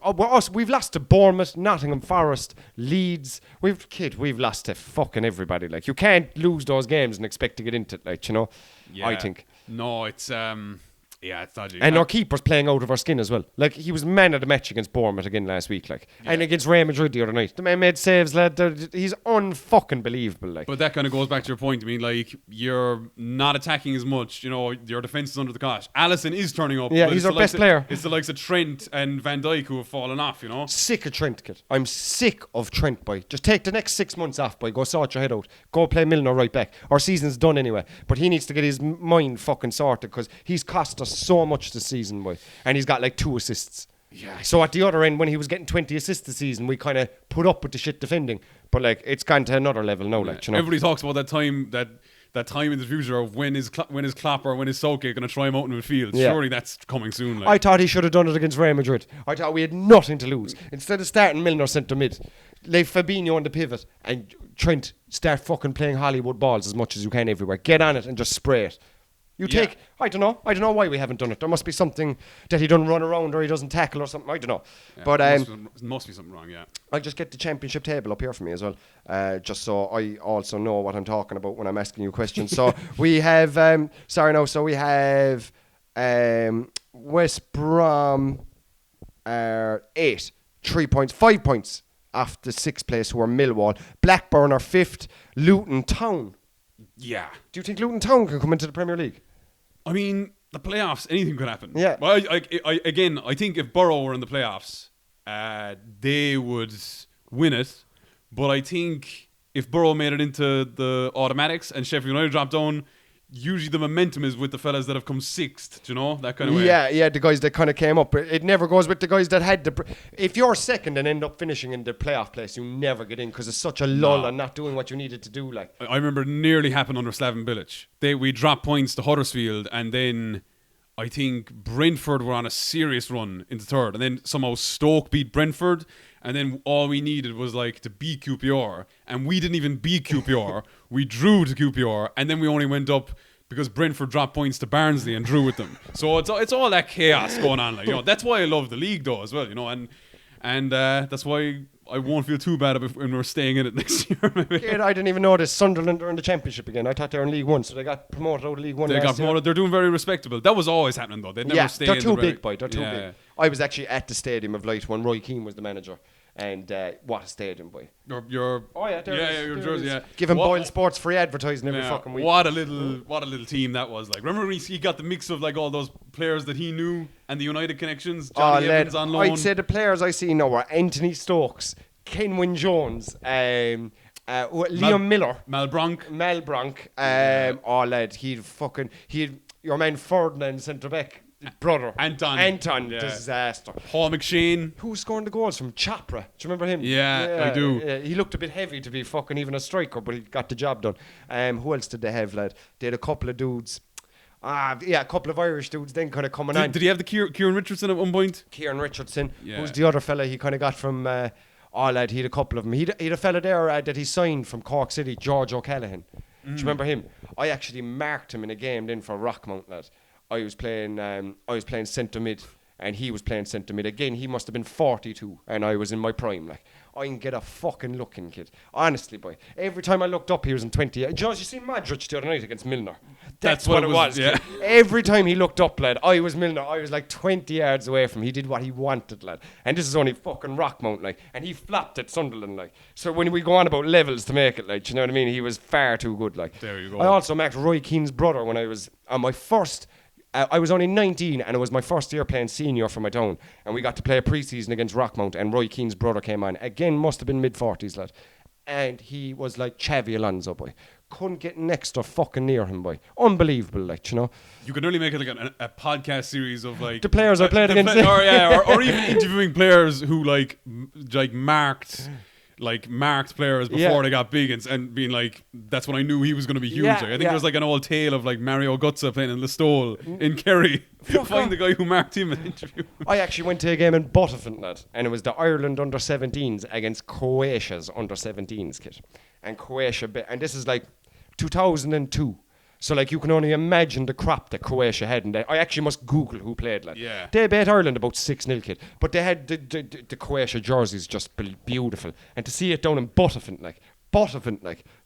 we've lost to Bournemouth, Nottingham Forest, Leeds. We've lost to fucking everybody. Like, you can't lose those games and expect to get into it. Like, Yeah. I think. No, it's it's dodgy. And our keeper's playing out of our skin as well. Like, he was man of the match against Bournemouth again last week, like, and against Real Madrid the other night. The man made saves, lad. He's unfucking believable, like. But that kind of goes back to your point. I mean, like, you're not attacking as much. Your defense is under the cosh. Alisson is turning up. Yeah, but he's it's our best player. It's the likes of Trent and Van Dijk who have fallen off. Sick of Trent, kid. I'm sick of Trent, boy. Just take the next 6 months off, boy. Go sort your head out. Go play Milner right back. Our season's done anyway. But he needs to get his mind fucking sorted because he's cost us so much this season, boy. And he's got like 2 assists. Yeah. So at the other end, when he was getting 20 assists this season, we kind of put up with the shit defending. But like, it's gone to another level now, like, Everybody talks about that time in the future of when is Klopp or when is Southgate going to try him out in midfield. Yeah. Surely that's coming soon. Like. I thought he should have done it against Real Madrid. I thought we had nothing to lose. Instead of starting Milner centre mid, leave Fabinho on the pivot and Trent start fucking playing Hollywood balls as much as you can everywhere. Get on it and just spray it. I don't know why we haven't done it. There must be something that he doesn't run around or he doesn't tackle or something. I don't know. Yeah, but must be something wrong. Yeah. I'll just get the championship table up here for me as well, just so I also know what I'm talking about when I'm asking you questions. So we have, we have West Brom 8, 3 points, 5 points off the 6th place, who are Millwall. Blackburn are 5th, Luton Town. Yeah. Do you think Luton Town can come into the Premier League? I mean, the playoffs, anything could happen. Yeah. Well, I think if Borough were in the playoffs, they would win it. But I think if Borough made it into the automatics and Sheffield United dropped down, usually the momentum is with the fellas that have come 6th, that kind of way. Yeah, the guys that kind of came up. It never goes with the guys that had if you're second and end up finishing in the playoff place, you never get in because it's such a lull and not doing what you needed to do. Like, I remember it nearly happened under Slaven Bilic. We dropped points to Huddersfield, and then I think Brentford were on a serious run into 3rd, and then somehow Stoke beat Brentford, and then all we needed was like to beat QPR, and we didn't even beat QPR. We drew to QPR, and then we only went up because Brentford dropped points to Barnsley and drew with them. So it's all that chaos going on. Like, that's why I love the league though as well. And that's why I won't feel too bad about when we're staying in it next year. Maybe. Yeah, I didn't even notice Sunderland are in the Championship again. I thought they were in League One, so they got promoted out of League One. They got promoted. They're doing very respectable. That was always happening though. They'd never stay. They're in too the big, boy. They're too big. Yeah. I was actually at the Stadium of Light when Roy Keane was the manager. And what a stadium, boy. Your jersey, yeah. Giving Boyle Sports free advertising every fucking week. What a little team that was. Like, remember when he got the mix of like all those players that he knew and the United connections. Johnny Evans on loan. I'd say the players I see now are Anthony Stokes, Kenwyn Jones, Liam Miller, Mal Bronk. Lad, he'd your man Ferdinand centre back. Brother Anton disaster. Paul McShane, who's scoring the goals from Chopra. Do you remember him? Yeah, I do. He looked a bit heavy to be fucking even a striker, but he got the job done. Who else did they have, lad? They had a couple of dudes. A couple of Irish dudes then kind of coming on. Did he have the Kieran Richardson at one point? Kieran Richardson, who's the other fella he kind of got from lad, he had a couple of them. He'd a fella there that he signed from Cork City, George O'Callaghan. Do you remember him? I actually marked him in a game then for Rockmount, lad. I was playing centre mid and he was playing centre mid. Again, he must have been 42 and I was in my prime. Like, I can get a fucking looking kid. Honestly, boy. Every time I looked up, he was in 20. You see Modric the other night against Milner? That's what it was. Yeah. Every time he looked up, lad, I was Milner. I was like 20 yards away from him. He did what he wanted, lad. And this is only fucking Rockmount, like. And he flopped at Sunderland, like. So when we go on about levels to make it, like, you know what I mean? He was far too good, like. There you go. I also marked Roy Keane's brother when I was on my first... I was only 19 and it was my first year playing senior for my town, and we got to play a pre-season against Rockmount, and Roy Keane's brother came on. Again, must have been mid-40s, lad. And he was like Xavi Alonso, boy. Couldn't get next or fucking near him, boy. Unbelievable, like, you know. You could only make it like a podcast series of like... The players I played against. Or even interviewing players who like marked players before they got big and being like, that's when I knew he was going to be huge. I think there's like an old tale of like Mario Götze playing in Listowel in Kerry. Find the guy who marked him and interview him. I actually went to a game in Buttevant, lad, and it was the Ireland under-17s against Croatia's under-17s kid. And Croatia, and this is like 2002. So, like, you can only imagine the crap that Croatia had. And I actually must Google who played, like. Yeah. They beat Ireland about 6-0, kid. But they had the Croatia jerseys just beautiful. And to see it down in Butterfint, like. Do you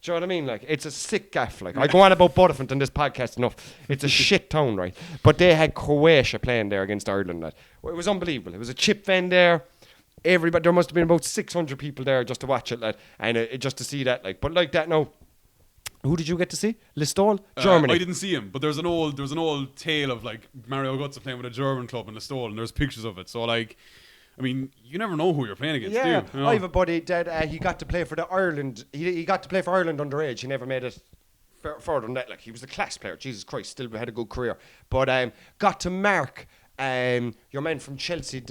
know what I mean? Like, it's a sick gaff. Like, I go on about Butterfint in this podcast enough. It's a shit town, right? But they had Croatia playing there against Ireland. Like. It was unbelievable. It was a chip van there. Everybody, there must have been about 600 people there just to watch it, like, and just to see that, like. But like that, now, who did you get to see? Listowel, Germany. I didn't see him, but there's an old tale of like Mario Götze playing with a German club in Listowel, and there's pictures of it. So like, I mean, you never know who you're playing against. Yeah, do you? I have a buddy that he got to play for the Ireland. He got to play for Ireland underage. He never made it further than that. Like, he was a class player. Jesus Christ, still had a good career. But got to mark your man from Chelsea,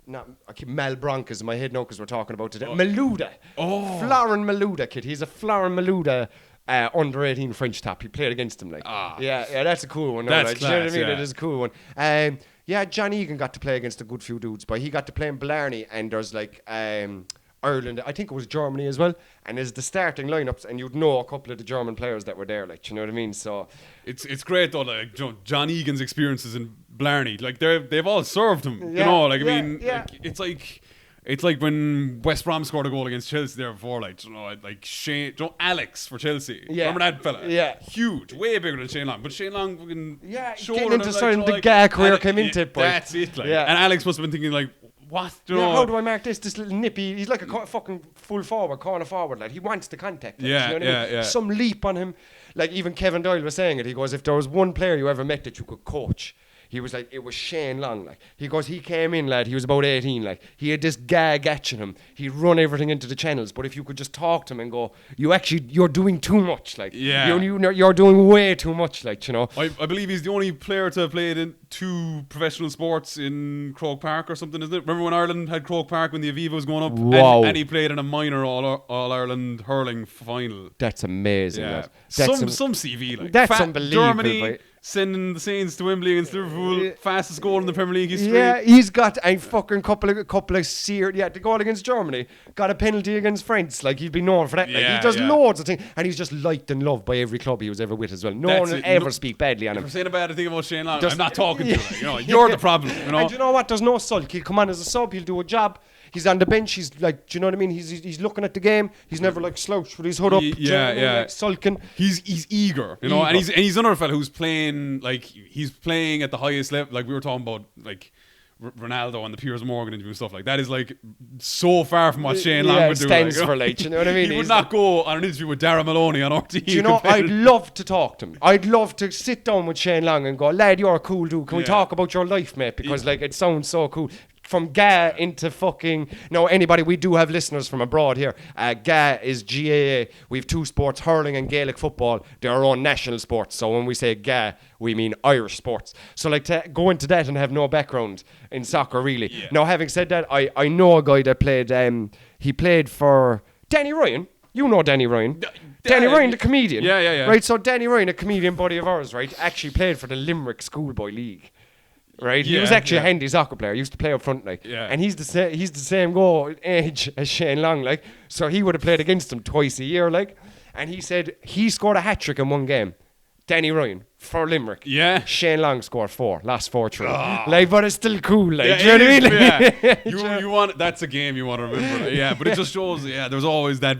I keep Mal Broncos in my head now because we're talking about today. Malouda. Florin Malouda, kid. He's a Florin Malouda under 18 French top. He played against him, like. Yeah, that's a cool one. That's like, class, you know what I mean? yeah. It is a cool one. Yeah, John Egan got to play against a good few dudes, but he got to play in Blarney, and there's like Ireland, I think it was Germany as well, and there's the starting lineups, and you'd know a couple of the German players that were there, like, you know what I mean? So it's great though, like, you know, John Egan's experiences in Blarney, like they've all served him, Yeah, you know, like, I yeah, mean, yeah. like, it's like when West Brom scored a goal against Chelsea there before, like, you know, like Shane, you know, Alex for Chelsea. Yeah. Remember that fella? Yeah. Huge, way bigger than Shane Long. But Shane Long fucking getting into something the guy career came into it, boy. That's it, like. Yeah. And Alex must have been thinking, like, what? You Yeah, know? how do I mark this little nippy? He's like a fucking full forward, corner forward. Like, he wants the contact. Like, Yeah, you know what I mean? yeah. Some leap on him. Like, even Kevin Doyle was saying it. He goes, if there was one player you ever met that you could coach, he was like, it was Shane Long. Like, he goes, he came in, lad. He was about 18. Like, he had this gag atching him. He'd run everything into the channels. But if you could just talk to him and go, you're doing too much. Like, Yeah. you're doing way too much. Like, you know. I believe he's the only player to have played in 2 professional sports in Croke Park or something, isn't it? Remember when Ireland had Croke Park when the Aviva was going up? Wow. And he played in a minor All-Ireland hurling final. That's amazing. Yeah. Lad. That's Some CV, like. That's unbelievable, Germany boy. sending the Saints to Wembley against Liverpool, fastest goal in the Premier League history. Yeah, he's got a fucking couple of seared. Yeah, the goal against Germany, got a penalty against France. Like, he'd be known for that. Like, Yeah, he does yeah. loads of things, and he's just liked and loved by every club he was ever with as well. No That's one will it. ever speak badly on If him. I'm saying a bad thing about Shane Long, Just- I'm not talking to you. Like, you know, Yeah. you're the problem. You know. And you know what? There's no sulk. He'll come on as a sub. He'll do a job. He's on the bench. He's like, do you know what I mean? He's looking at the game. He's never like slouched with his hood up. do you know what I mean? Yeah. Like, sulking. He's eager, you know, and Eager. he's another fella who's playing, like, he's playing at the highest level. Like we were talking about, like Ronaldo and the Piers Morgan interview and stuff like that is like so far from what Shane Long would do. stands like, you know? for, like, you know what I mean? He would He's not go on an interview with Darren Maloney on RTE. Do you know, I'd love to talk to him. I'd love to sit down with Shane Long and go, lad, you're a cool dude. Can we Yeah. talk about your life, mate? Because, like, it sounds so cool. From GA into fucking... No, anybody, we do have listeners from abroad here. GA is GAA. We have 2 sports, hurling and Gaelic football. They're our own national sports. So when we say GA, we mean Irish sports. So, like, to go into that and have no background in soccer, really. Yeah. Now, having said that, I know a guy that played... he played for Danny Ryan. You know Danny Ryan. Danny Ryan, the comedian. Yeah. Right, so Danny Ryan, a comedian buddy of ours, right, actually played for the Limerick Schoolboy League. Right, he was Yeah, actually yeah. a handy soccer player. He used to play up front, like, Yeah. and he's the same goal age as Shane Long, like, so he would have played against him twice a year, like, and he said he scored a hat trick in one game. Danny Ryan for Limerick. Yeah. Shane Long scored 4, last 4-3. Like, but it's still cool, like, Yeah, do you know what I mean? yeah. Like, you want, that's a game you want to remember. Yeah, but it just shows. Yeah, there's always that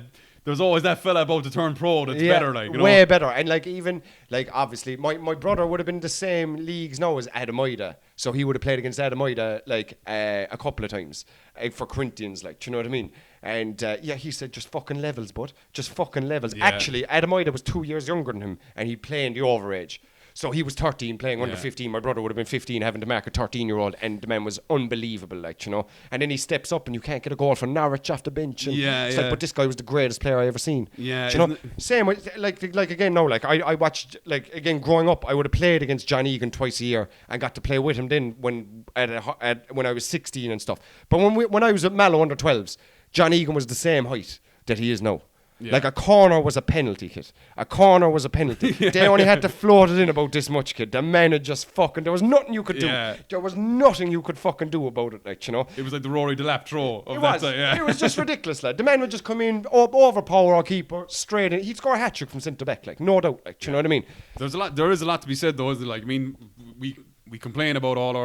fella about to turn pro that's better, like, you know. way better. And like, even like, obviously my brother would have been the same leagues now as Adamaida, so he would have played against Adamaida like a couple of times for Corinthians, like, do you know what I mean? And yeah, he said just fucking levels, bud, just fucking levels. Yeah. Actually, Adamaida was 2 years younger than him, and he'd play in the overage. So he was 13 playing under Yeah. 15. My brother would have been 15 having to mark a 13-year-old, and the man was unbelievable, like, you know. And then he steps up and you can't get a goal for Norwich off the bench. And Yeah, it's yeah. like, but this guy was the greatest player I ever seen. Yeah, Do you know? isn't Same with, like again, no, like, I watched, like, again, growing up, I would have played against John Egan twice a year and got to play with him then when I was 16 and stuff. But when I was at Mallow under 12s, John Egan was the same height that he is now. Yeah. Like a corner was a penalty, kid. A corner was a penalty. They only had to float it in about this much, kid. The man had just fucking... There was nothing you could do. There was nothing you could fucking do about it, like, you know. It was like the Rory Delap throw of It that was. side, yeah. It was just ridiculous, lad. The man would just come in, overpower our keeper, straight in. He'd score a hat-trick from centre back, like, no doubt, like, do you know what I mean? There is a lot to be said, though, isn't it? Like, I mean, we complain about all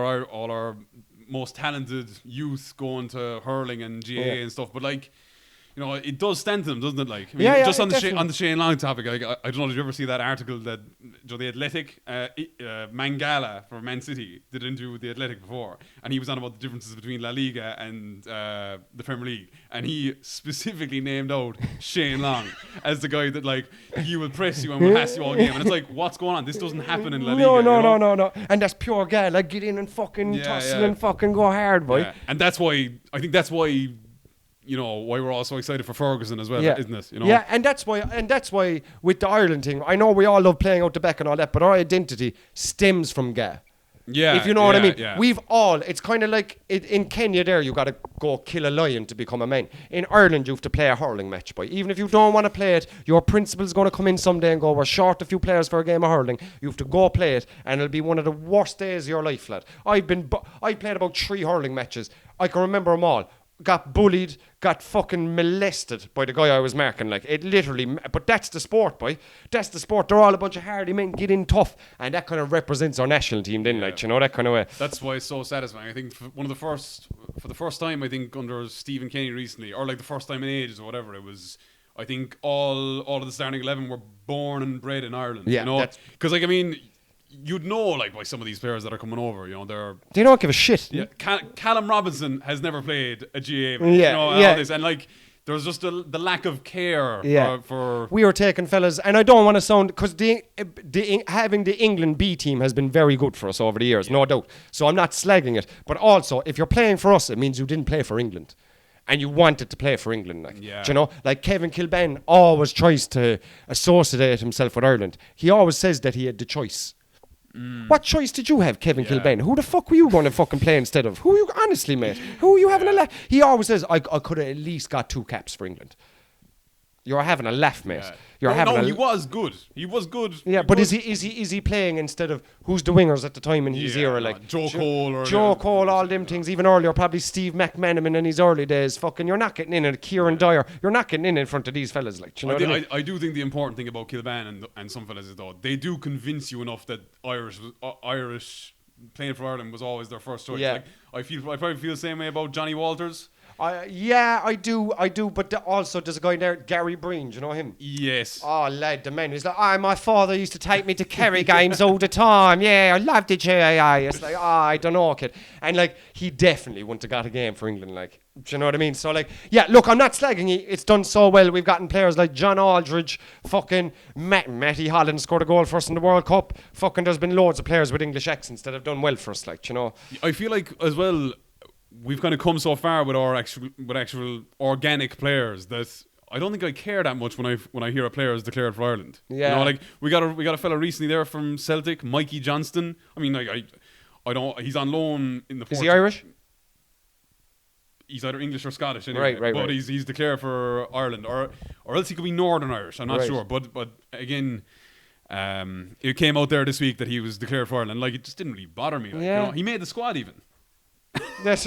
our most talented youth going to hurling and GAA and stuff, but like, you know, it does stand to them, doesn't it? Like, I mean, just on the Shane Long topic, like, I don't know, did you ever see that article that the Athletic, Mangala for Man City did an interview with the Athletic before, and he was on about the differences between La Liga and the Premier League, and he specifically named out Shane Long as the guy that, like, he will press you and will pass you all game, and it's like, what's going on? This doesn't happen in La Liga. No. And that's pure guy, like, get in and fucking tussle and fucking go hard, boy. Yeah. And that's why, I think that's why, you know, why we're all so excited for Ferguson as well, isn't it? You know? Yeah, and that's why with the Ireland thing, I know we all love playing out the back and all that, but our identity stems from Ga. Yeah. If you know what I mean. Yeah. It's kind of like in Kenya there, you got to go kill a lion to become a man. In Ireland, you have to play a hurling match, boy. Even if you don't want to play it, your principal's going to come in someday and go, we're short a few players for a game of hurling. You have to go play it, and it'll be one of the worst days of your life, lad. I played about 3 hurling matches. I can remember them all. Got bullied, got fucking molested by the guy I was marking. Like, it literally... But that's the sport, boy. That's the sport. They're all a bunch of hardy men, get in tough. And that kind of represents our national team then, like, you know, that kind of way. That's why it's so satisfying. I think for the first time, I think, under Stephen Kenny recently, or like the first time in ages or whatever, it was... I think all of the starting 11 were born and bred in Ireland. Yeah, you know? Because, like, I mean... You'd know, like, by some of these players that are coming over, you know, they don't give a shit. Yeah, Callum Robinson has never played a GA match, you know, all this, and like, there's just the lack of care for... We were taking fellas, and I don't want to sound... Because having the England B team has been very good for us over the years, no doubt. So I'm not slagging it. But also, if you're playing for us, it means you didn't play for England. And you wanted to play for England, like, do you know? Like, Kevin Kilbane always tries to associate himself with Ireland. He always says that he had the choice. What choice did you have, Kevin Kilbane? Who the fuck were you going to fucking play instead of? Who are you, honestly, mate? Who are you having a laugh? He always says, I could have at least got 2 caps for England. You're having a laugh, mate. Yeah. He was good. He was good. Yeah, but is he playing instead of who's the wingers at the time in his era, like Joe Cole, Cole, all them things. Even earlier, probably Steve McManaman in his early days. Fucking, you're not getting in, and Kieran Dyer. You're not getting in front of these fellas, like. Do you know what I mean? I do think the important thing about Kilbane and some fellas is, though, they do convince you enough that Irish playing for Ireland was always their first choice. Yeah. Like, I probably feel the same way about Johnny Walters. I do. But also, there's a guy there, Gary Breen. Do you know him? Yes. Oh, lad, the man. He's like, my father used to take me to Kerry games all the time. Yeah, I loved it. It's like, I don't know, kid. And like, he definitely wouldn't have got a game for England. Like, do you know what I mean? So like, yeah, look, I'm not slagging it. It's done so well. We've gotten players like John Aldridge, fucking Matty Holland scored a goal for us in the World Cup. Fucking, there's been loads of players with English accents that have done well for us. Like, you know. I feel like as well, we've kind of come so far with our actual organic players that I don't think I care that much when I hear a player is declared for Ireland. Yeah. You know, like we got a fella recently there from Celtic, Mikey Johnston. I mean, like I don't. He's on loan in the. Is he Irish? He's either English or Scottish anyway. Right. But he's declared for Ireland, or else he could be Northern Irish. I'm not sure. But again. It came out there this week that he was declared for Ireland. Like, it just didn't really bother me. Like, you know, he made the squad even. That's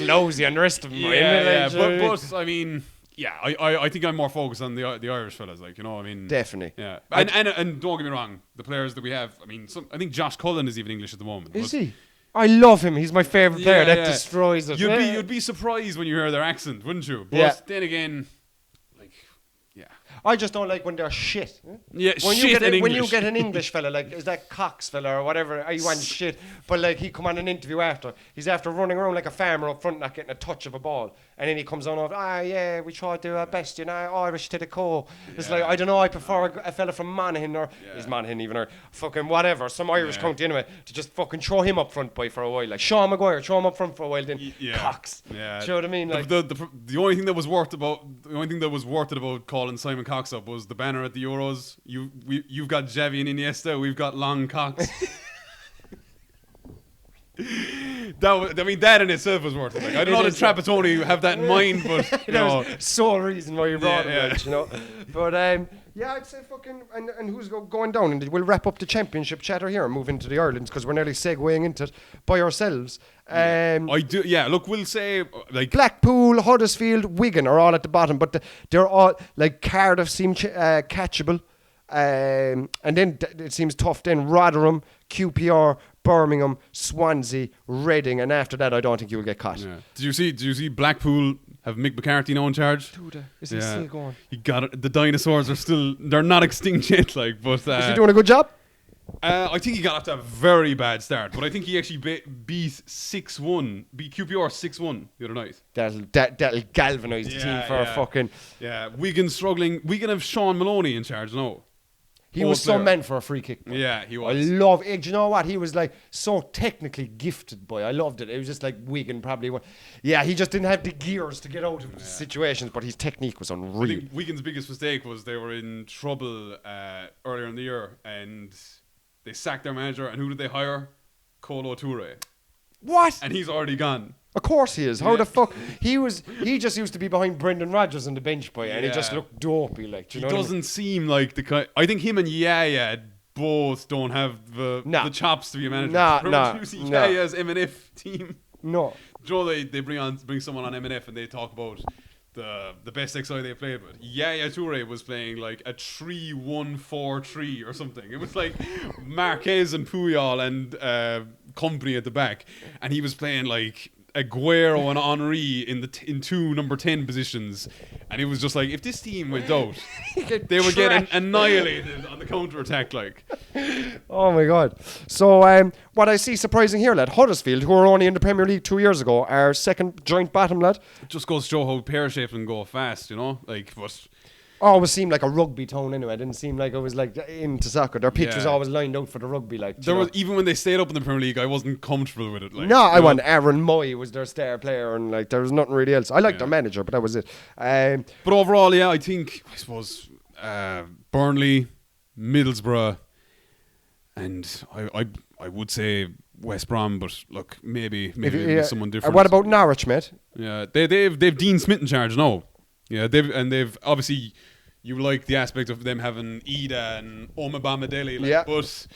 lousy on the rest of them. But I mean, yeah, I think I'm more focused on the Irish fellas. Like, you know, I mean, definitely. Yeah, and don't get me wrong, the players that we have. I mean, I think Josh Cullen is even English at the moment. Is he? I love him. He's my favourite player. That destroys it. You'd be surprised when you hear their accent, wouldn't you? But then again, I just don't like when they're shit. Yeah, when when you get an English fella, like, is that Cox fella or whatever, you want shit. But like, he come on an interview after. He's after running around like a farmer up front, not getting a touch of a ball. And then he comes on over, we try to do our best, you know, Irish to the core. It's like, I don't know, I prefer a fella from Monaghan, or is Monaghan even, or fucking whatever, some Irish county anyway, to just fucking throw him up front for a while. Like Sean Maguire, throw him up front for a while, then Cox. Yeah. Do you know what I mean? Like, the only thing that was worth it about calling Simon Cox up was the banner at the Euros. You've got Xavi and Iniesta, we've got Long Cox. that in itself was worth it. Like, I don't know that Trapattoni have that in mind, but that was sole reason why you brought him, like, you know. But yeah, I'd say fucking and who's going down? And we'll wrap up the championship chatter here and move into the Irelands because we're nearly segueing into it by ourselves. I do. Yeah, look, we'll say like Blackpool, Huddersfield, Wigan are all at the bottom, but they're all like Cardiff seem catchable. And then it seems tough. Then Rotherham, QPR, Birmingham, Swansea, Reading, and after that, I don't think you will get caught. Yeah. Did you see Blackpool have Mick McCarthy now in charge? Dude, is he still going? He got it. The dinosaurs are still—they're not extinct yet. Like, but is he doing a good job? I think he got off to a very bad start, but I think he actually beat QPR 6-1 the other night. That'll galvanise the team for a fucking. Yeah, Wigan struggling. Wigan have Sean Maloney in charge now. He was so meant for a free kick. Boy. Yeah, he was. I love it. Do you know what? He was like so technically gifted, boy. I loved it. It was just like Wigan probably won. Yeah, he just didn't have the gears to get out of situations, but his technique was unreal. I think Wigan's biggest mistake was they were in trouble earlier in the year and they sacked their manager. And who did they hire? Kolo Toure. What? And he's already gone. Of course he is. How the fuck? He just used to be behind Brendan Rodgers on the bench, boy, and he just looked dopey, like. Do you know he doesn't seem like the kind. I think him and Yaya both don't have the chops to be a manager. You see Yaya's M&F team. No. Joe, they bring someone on M&F and they talk about the best XI they played with. Yaya Toure was playing like a 3-1-4-3 or something. It was like Marquez and Puyol and company at the back, and he was playing like Aguero and Henry in two number 10 positions, and it was just like, if this team went out, they would get annihilated on the counter attack. Like, oh my god! So what I see surprising here, lad, Huddersfield, who were only in the Premier League 2 years ago, are second joint bottom, lad. It just goes to show how pear-shaped and go fast, you know, like, but. Always seemed like a rugby town anyway. It didn't seem like it was like into soccer. Their pitch was always lined out for the rugby. Like there was, even when they stayed up in the Premier League, I wasn't comfortable with it. Like, no, I want Aaron Moy was their star player, and like there was nothing really else. I liked their manager, but that was it. But overall, I suppose Burnley, Middlesbrough, and I would say West Brom, but look, maybe someone different. What about Norwich, mate? Yeah, they've Dean Smith in charge now. Yeah, they've obviously. You like the aspect of them having Ida and Omabama Dele, but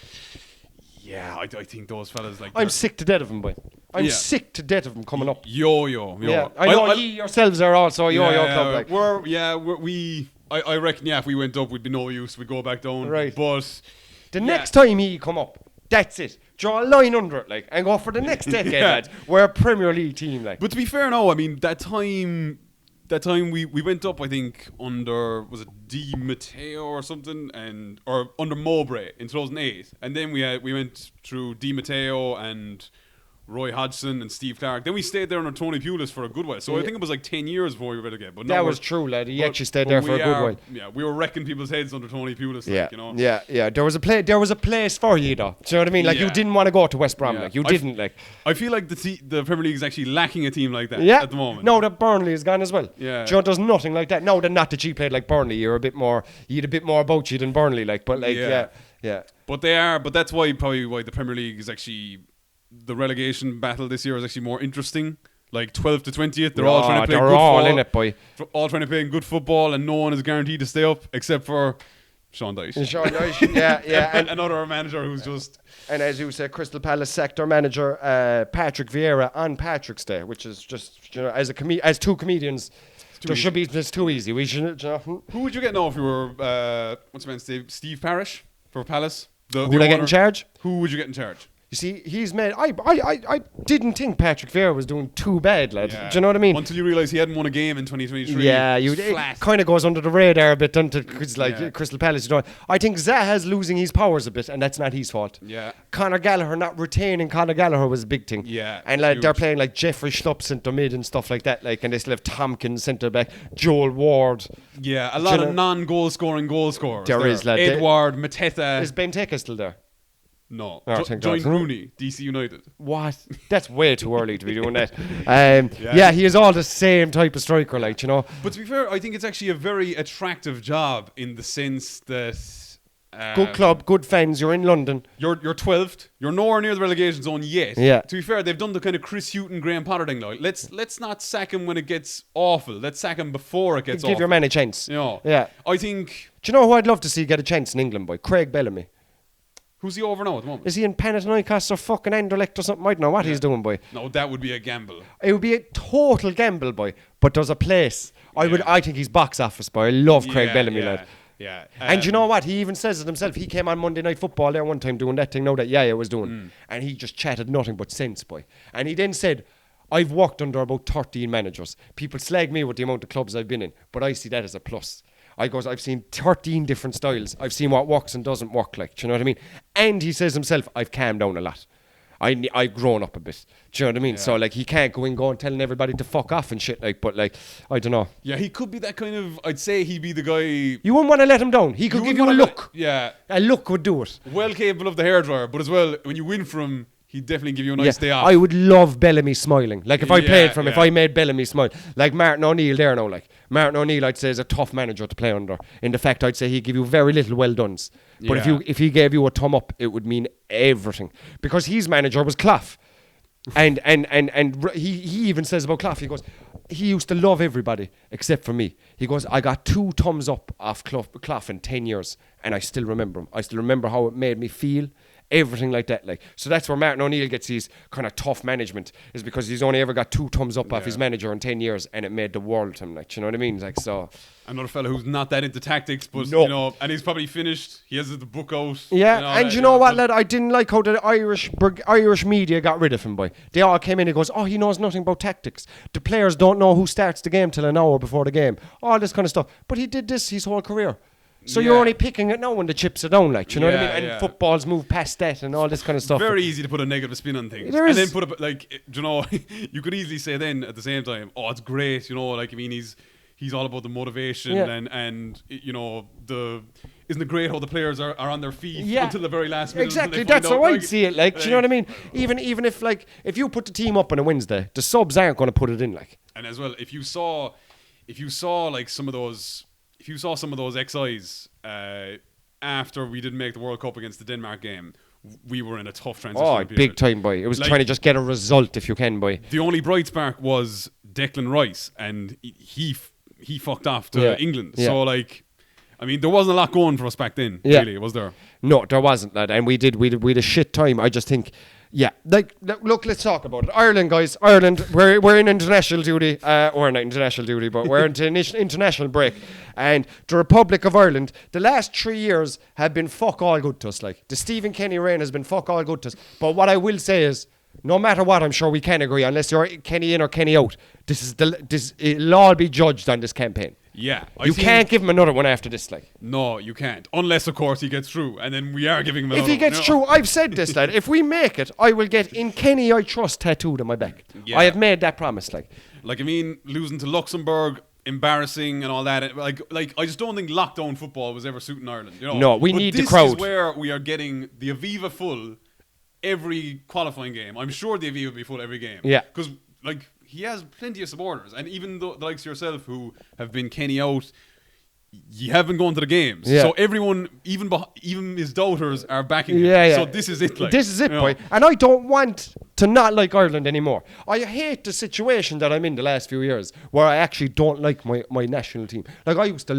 yeah, I think those fellas like. I'm sick to death of them, boy. I'm sick to death of them coming up. Yo. Yeah, I know you yourselves are also yo club. Like I reckon if we went up, we'd be no use. We'd go back down. Right. But the next time he come up, that's it. Draw a line under it, like, and go for the next decade, lads. We're a Premier League team, like. But to be fair, no, I mean that time we went up, I think, under, was it Di Matteo or something, or under Mowbray in 2008, and then we went through Di Matteo and Roy Hodgson and Steve Clark. Then we stayed there under Tony Pulis for a good while. So I think it was like 10 years before we were relegated. But that was true, lad. He actually stayed there for a good while. Yeah, we were wrecking people's heads under Tony Pulis. Yeah, like, you know? Yeah. There was a place for you, though. Do you know what I mean? Like you didn't want to go to West Brom. Like you didn't. Like I feel like the Premier League is actually lacking a team like that at the moment. No, that Burnley is gone as well. Yeah. Do you know, there's nothing like that. No, not that you played like Burnley. You had a bit more about you than Burnley. Like, but like yeah. But they are. But that's why the Premier League is actually. The relegation battle this year is actually more interesting. Like 12th to 20th, they're all trying to play good football. In it, boy. All trying to play good football, and no one is guaranteed to stay up except for Sean Dyche. And another manager who's just. And as you said, Crystal Palace sector manager Patrick Vieira on Patrick's Day, which is just as two comedians. It's too easy. We should. Who would you get now if you were what's his name? Steve Parish for Palace. Who would I get in charge? Who would you get in charge? You see, he's made. I didn't think Patrick Vieira was doing too bad, lad. Yeah. Do you know what I mean? Until you realise he hadn't won a game in 2023. Yeah, it kind of goes under the radar a bit, doesn't it? Because Crystal Palace, you know. I think Zaha's losing his powers a bit, and that's not his fault. Yeah. Conor Gallagher not retaining Conor Gallagher was a big thing. Yeah. And like they're playing like Jeffrey Schlupp centre mid and stuff like that, like, and they still have Tompkins centre back, Joel Ward. Yeah, a lot of non-goal scoring goal scorers. There is, lad. Edward, Mateta. Is Benteke still there? No. Join Rooney, DC United. What? That's way too early to be doing that. He is all the same type of striker, like, you know. But to be fair, I think it's actually a very attractive job in the sense that Good club, good fans. You're in London. You're 12th. You're nowhere near the relegation zone yet. Yeah. To be fair, they've done the kind of Chris Hughton, Graham Potter thing. Like, let's not sack him when it gets awful. Let's sack him before it gets awful. Give your man a chance. You know, yeah. I think. Do you know who I'd love to see get a chance in England, boy? Craig Bellamy. Who's he over now at the moment? Is he in Panathinaikos or fucking Anderlecht or something? I don't know what he's doing, boy. No, that would be a gamble. It would be a total gamble, boy. But there's a place. I think he's box office, boy. I love Craig Bellamy, lad. Yeah. And you know what? He even says it himself. He came on Monday Night Football there one time doing that thing now that Yaya was doing. And he just chatted nothing but sense, boy. And he then said, I've worked under about 13 managers. People slag me with the amount of clubs I've been in, but I see that as a plus. I've seen 13 different styles. I've seen what works and doesn't work, like, do you know what I mean? And he says himself, I've calmed down a lot. I've grown up a bit. Do you know what I mean? Yeah. So, like, he can't go and telling everybody to fuck off and shit, like, but, like, I don't know. Yeah, he could be that kind of, I'd say he'd be the guy. You wouldn't want to let him down. He could give you a look. Yeah. A look would do it. Well capable of the hairdryer, but as well, when you win from he'd definitely give you a nice day off. I would love Bellamy smiling. Like, if I played for him, if I made Bellamy smile. Like Martin O'Neill there now, like. Martin O'Neill, I'd say, is a tough manager to play under. In the fact, I'd say he'd give you very little well-dones. But if he gave you a thumb up, it would mean everything. Because his manager was Clough. And he even says about Clough, he goes, he used to love everybody except for me. He goes, I got 2 thumbs up off Clough in 10 years, and I still remember him. I still remember how it made me feel. Everything like that, like. So that's where Martin O'Neill gets his kind of tough management, is because he's only ever got 2 thumbs up off his manager in 10 years, and it made the world to him, like, you know what I mean? Like, so. Another fella who's not that into tactics, but you know, and he's probably finished. He has the book out. Yeah, and you know what, lad? I didn't like how the Irish media got rid of him, boy. They all came in and goes, oh, he knows nothing about tactics. The players don't know who starts the game till an hour before the game. All this kind of stuff. But he did this his whole career. So you're only picking it now when the chips are down, like, you know what I mean? And football's moved past that and all this kind of stuff. Very easy to put a negative spin on things. And then put up, like, you know, you could easily say then at the same time, oh, it's great, you know, like, I mean, he's all about the motivation and you know, isn't it great how the players are on their feet until the very last minute? Exactly, that's how I'd see it, like, do you know what I mean? Even if, like, if you put the team up on a Wednesday, the subs aren't going to put it in, like. And as well, if you saw like some of those XIs after we didn't make the World Cup against the Denmark game, we were in a tough transition. Oh, big time, boy. It was like, trying to just get a result if you can, boy. The only bright spark was Declan Rice, and he fucked off to England. Yeah. So, like, I mean, there wasn't a lot going for us back then, really, was there? No, there wasn't, lad. And we had a shit time. I just think... Yeah, like, look, let's talk about it. Ireland, guys. Ireland, we're in international duty. We're not international duty, but we're into international break. And the Republic of Ireland, the last 3 years have been fuck all good to us. Like, the Stephen Kenny reign has been fuck all good to us. But what I will say is, no matter what, I'm sure we can agree, unless you're Kenny in or Kenny out, it'll all be judged on this campaign. Yeah. You can't give him another one after this, like. No, you can't. Unless, of course, he gets through. And then we are giving him another one. If he gets through, I've said this, lad. If we make it, I will get In Kenny I Trust tattooed on my back. Yeah. I have made that promise, like. Like, I mean, losing to Luxembourg, embarrassing and all that. Like I just don't think lockdown football was ever suiting Ireland. You know? No, we need the crowd. This is where we are getting the Aviva full every qualifying game. I'm sure the Aviva will be full every game. Yeah. Because, like, he has plenty of supporters. And even the likes of yourself who have been Kenny out, you haven't gone to the games. Yeah. So everyone, even his doubters, are backing him. Yeah. So this is it. Like, this is it, boy. And I don't want to not like Ireland anymore. I hate the situation that I'm in the last few years where I actually don't like my national team. Like, I used to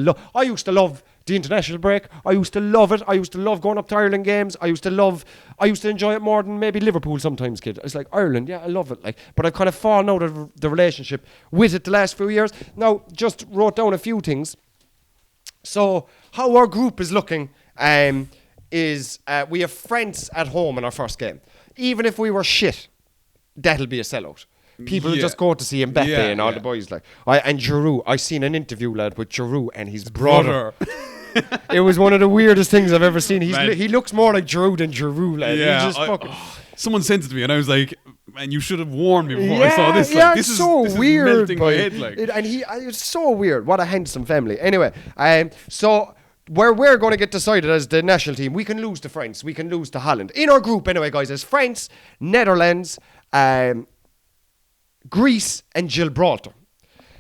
love the international break. I used to love it. I used to love going up to Ireland games. I used to enjoy it more than maybe Liverpool sometimes, kid. It's like, Ireland, yeah, I love it. Like, but I've kind of fallen out of the relationship with it the last few years. Now, just wrote down a few things. So, how our group is looking is we have France at home in our first game. Even if we were shit, that'll be a sellout. People will just go to see Mbappe and all the boys. Like, and Giroud. I seen an interview, lad, with Giroud and his brother. It was one of the weirdest things I've ever seen. He looks more like Giroud than Giroud, lad. Yeah, He's just someone sent it to me and I was like, man, you should have warned me before I saw this. Like, this is weird. Is melting my head, like. It's so weird. What a handsome family. Anyway, so where we're going to get decided as the national team, we can lose to France, we can lose to Holland. In our group, anyway, guys, is France, Netherlands, Greece, and Gibraltar.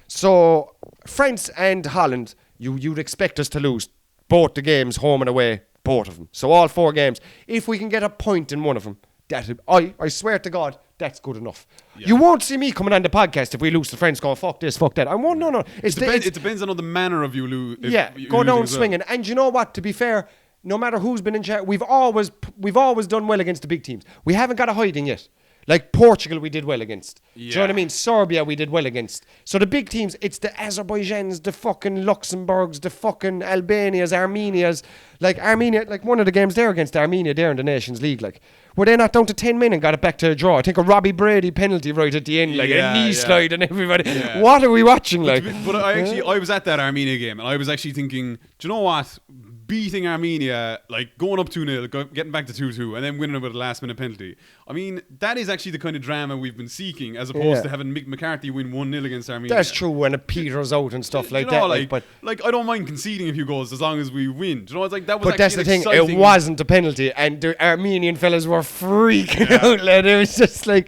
So France and Holland, you'd expect us to lose both the games, home and away, both of them. So all 4 games. If we can get a point in one of them, I swear to God, that's good enough. Yeah. You won't see me coming on the podcast if we lose to friends going, fuck this, fuck that. I won't, no. It depends on the manner of you lose. Yeah, go down swinging. Well. And you know what, to be fair, no matter who's been in charge, we've always done well against the big teams. We haven't got a hiding yet. Like Portugal we did well against. Yeah. Do you know what I mean? Serbia we did well against. So the big teams, it's the Azerbaijans, the fucking Luxembourgs, the fucking Albanias, Armenias. Like Armenia, like one of the games there against Armenia there in the Nations League, like, were they not down to 10 men and got it back to a draw? I think a Robbie Brady penalty right at the end, like a knee slide and everybody. Yeah. What are we watching, like? But I was at that Armenia game and I was actually thinking, do you know what? Beating Armenia, like going up 2-0, getting back to 2-2, and then winning it with a last-minute penalty. I mean, that is actually the kind of drama we've been seeking, as opposed to having Mick McCarthy win 1-0 against Armenia. That's true, when it peters out and stuff like that. But I don't mind conceding a few goals as long as we win. Do you know, it's like that was. But that's the thing; it wasn't a penalty, and the Armenian fellas were freaking out. Like, it was just like,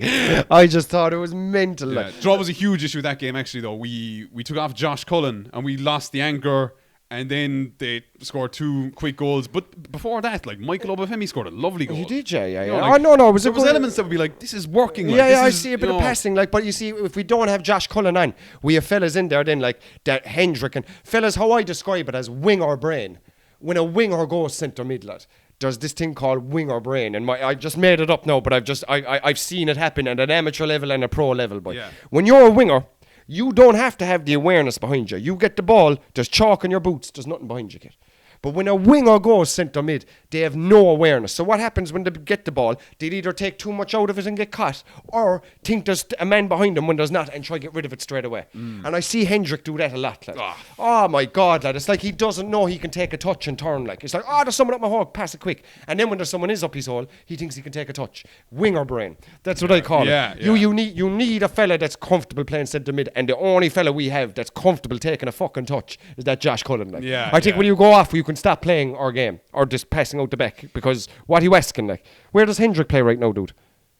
I just thought it was mental. Yeah. Like. Draw was a huge issue with that game. Actually, though, we took off Josh Cullen and we lost the anchor. And then they scored 2 quick goals. But before that, like, Michael Obafemi scored a lovely goal. He did, yeah. You know, like, it was there was elements that would be like, this is working. Like, I see a bit of passing. Like, but you see, if we don't have Josh Cullen on, we have fellas in there then, like that Hendrick and fellas, how I describe it as winger brain. When a winger goes centre mid, lad, there's this thing called winger brain, and I just made it up now, but I've seen it happen at an amateur level and a pro level. But when you're a winger, you don't have to have the awareness behind you. You get the ball, there's chalk in your boots, there's nothing behind you, kid. But when a winger goes centre mid, they have no awareness. So what happens when they get the ball? They'll either take too much out of it and get caught, or think there's a man behind them when there's not and try to get rid of it straight away. And I see Hendrick do that a lot. Like. Oh my God, lad. It's like he doesn't know he can take a touch and turn. Like, it's like, there's someone up my hole, pass it quick. And then when there's someone is up his hole, he thinks he can take a touch. Winger brain. That's what I call it. You need a fella that's comfortable playing centre mid, and the only fella we have that's comfortable taking a fucking touch is that Josh Cullen. Like. I think when you go off, you can stop playing our game or just passing out the back, because what are you asking, like? Where does Hendrick play right now, dude?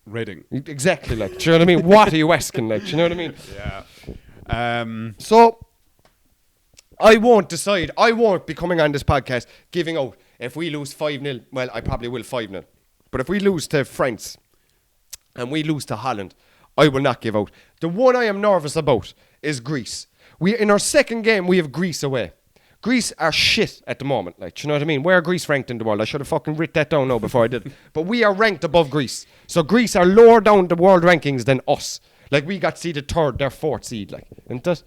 Reading. Exactly, like. Do you know what I mean? What are you asking, like? Do you know what I mean? Yeah. So I won't decide. I won't be coming on this podcast giving out if we lose 5-0. Well, I probably will 5-0. But if we lose to France and we lose to Holland, I will not give out. The one I am nervous about is Greece. In our second game, we have Greece away. Greece are shit at the moment, like, do you know what I mean? Where are Greece ranked in the world? I should have fucking written that down now before I did. But we are ranked above Greece. So Greece are lower down the world rankings than us. Like, we got seeded 3rd, they're 4th seed, like, isn't it?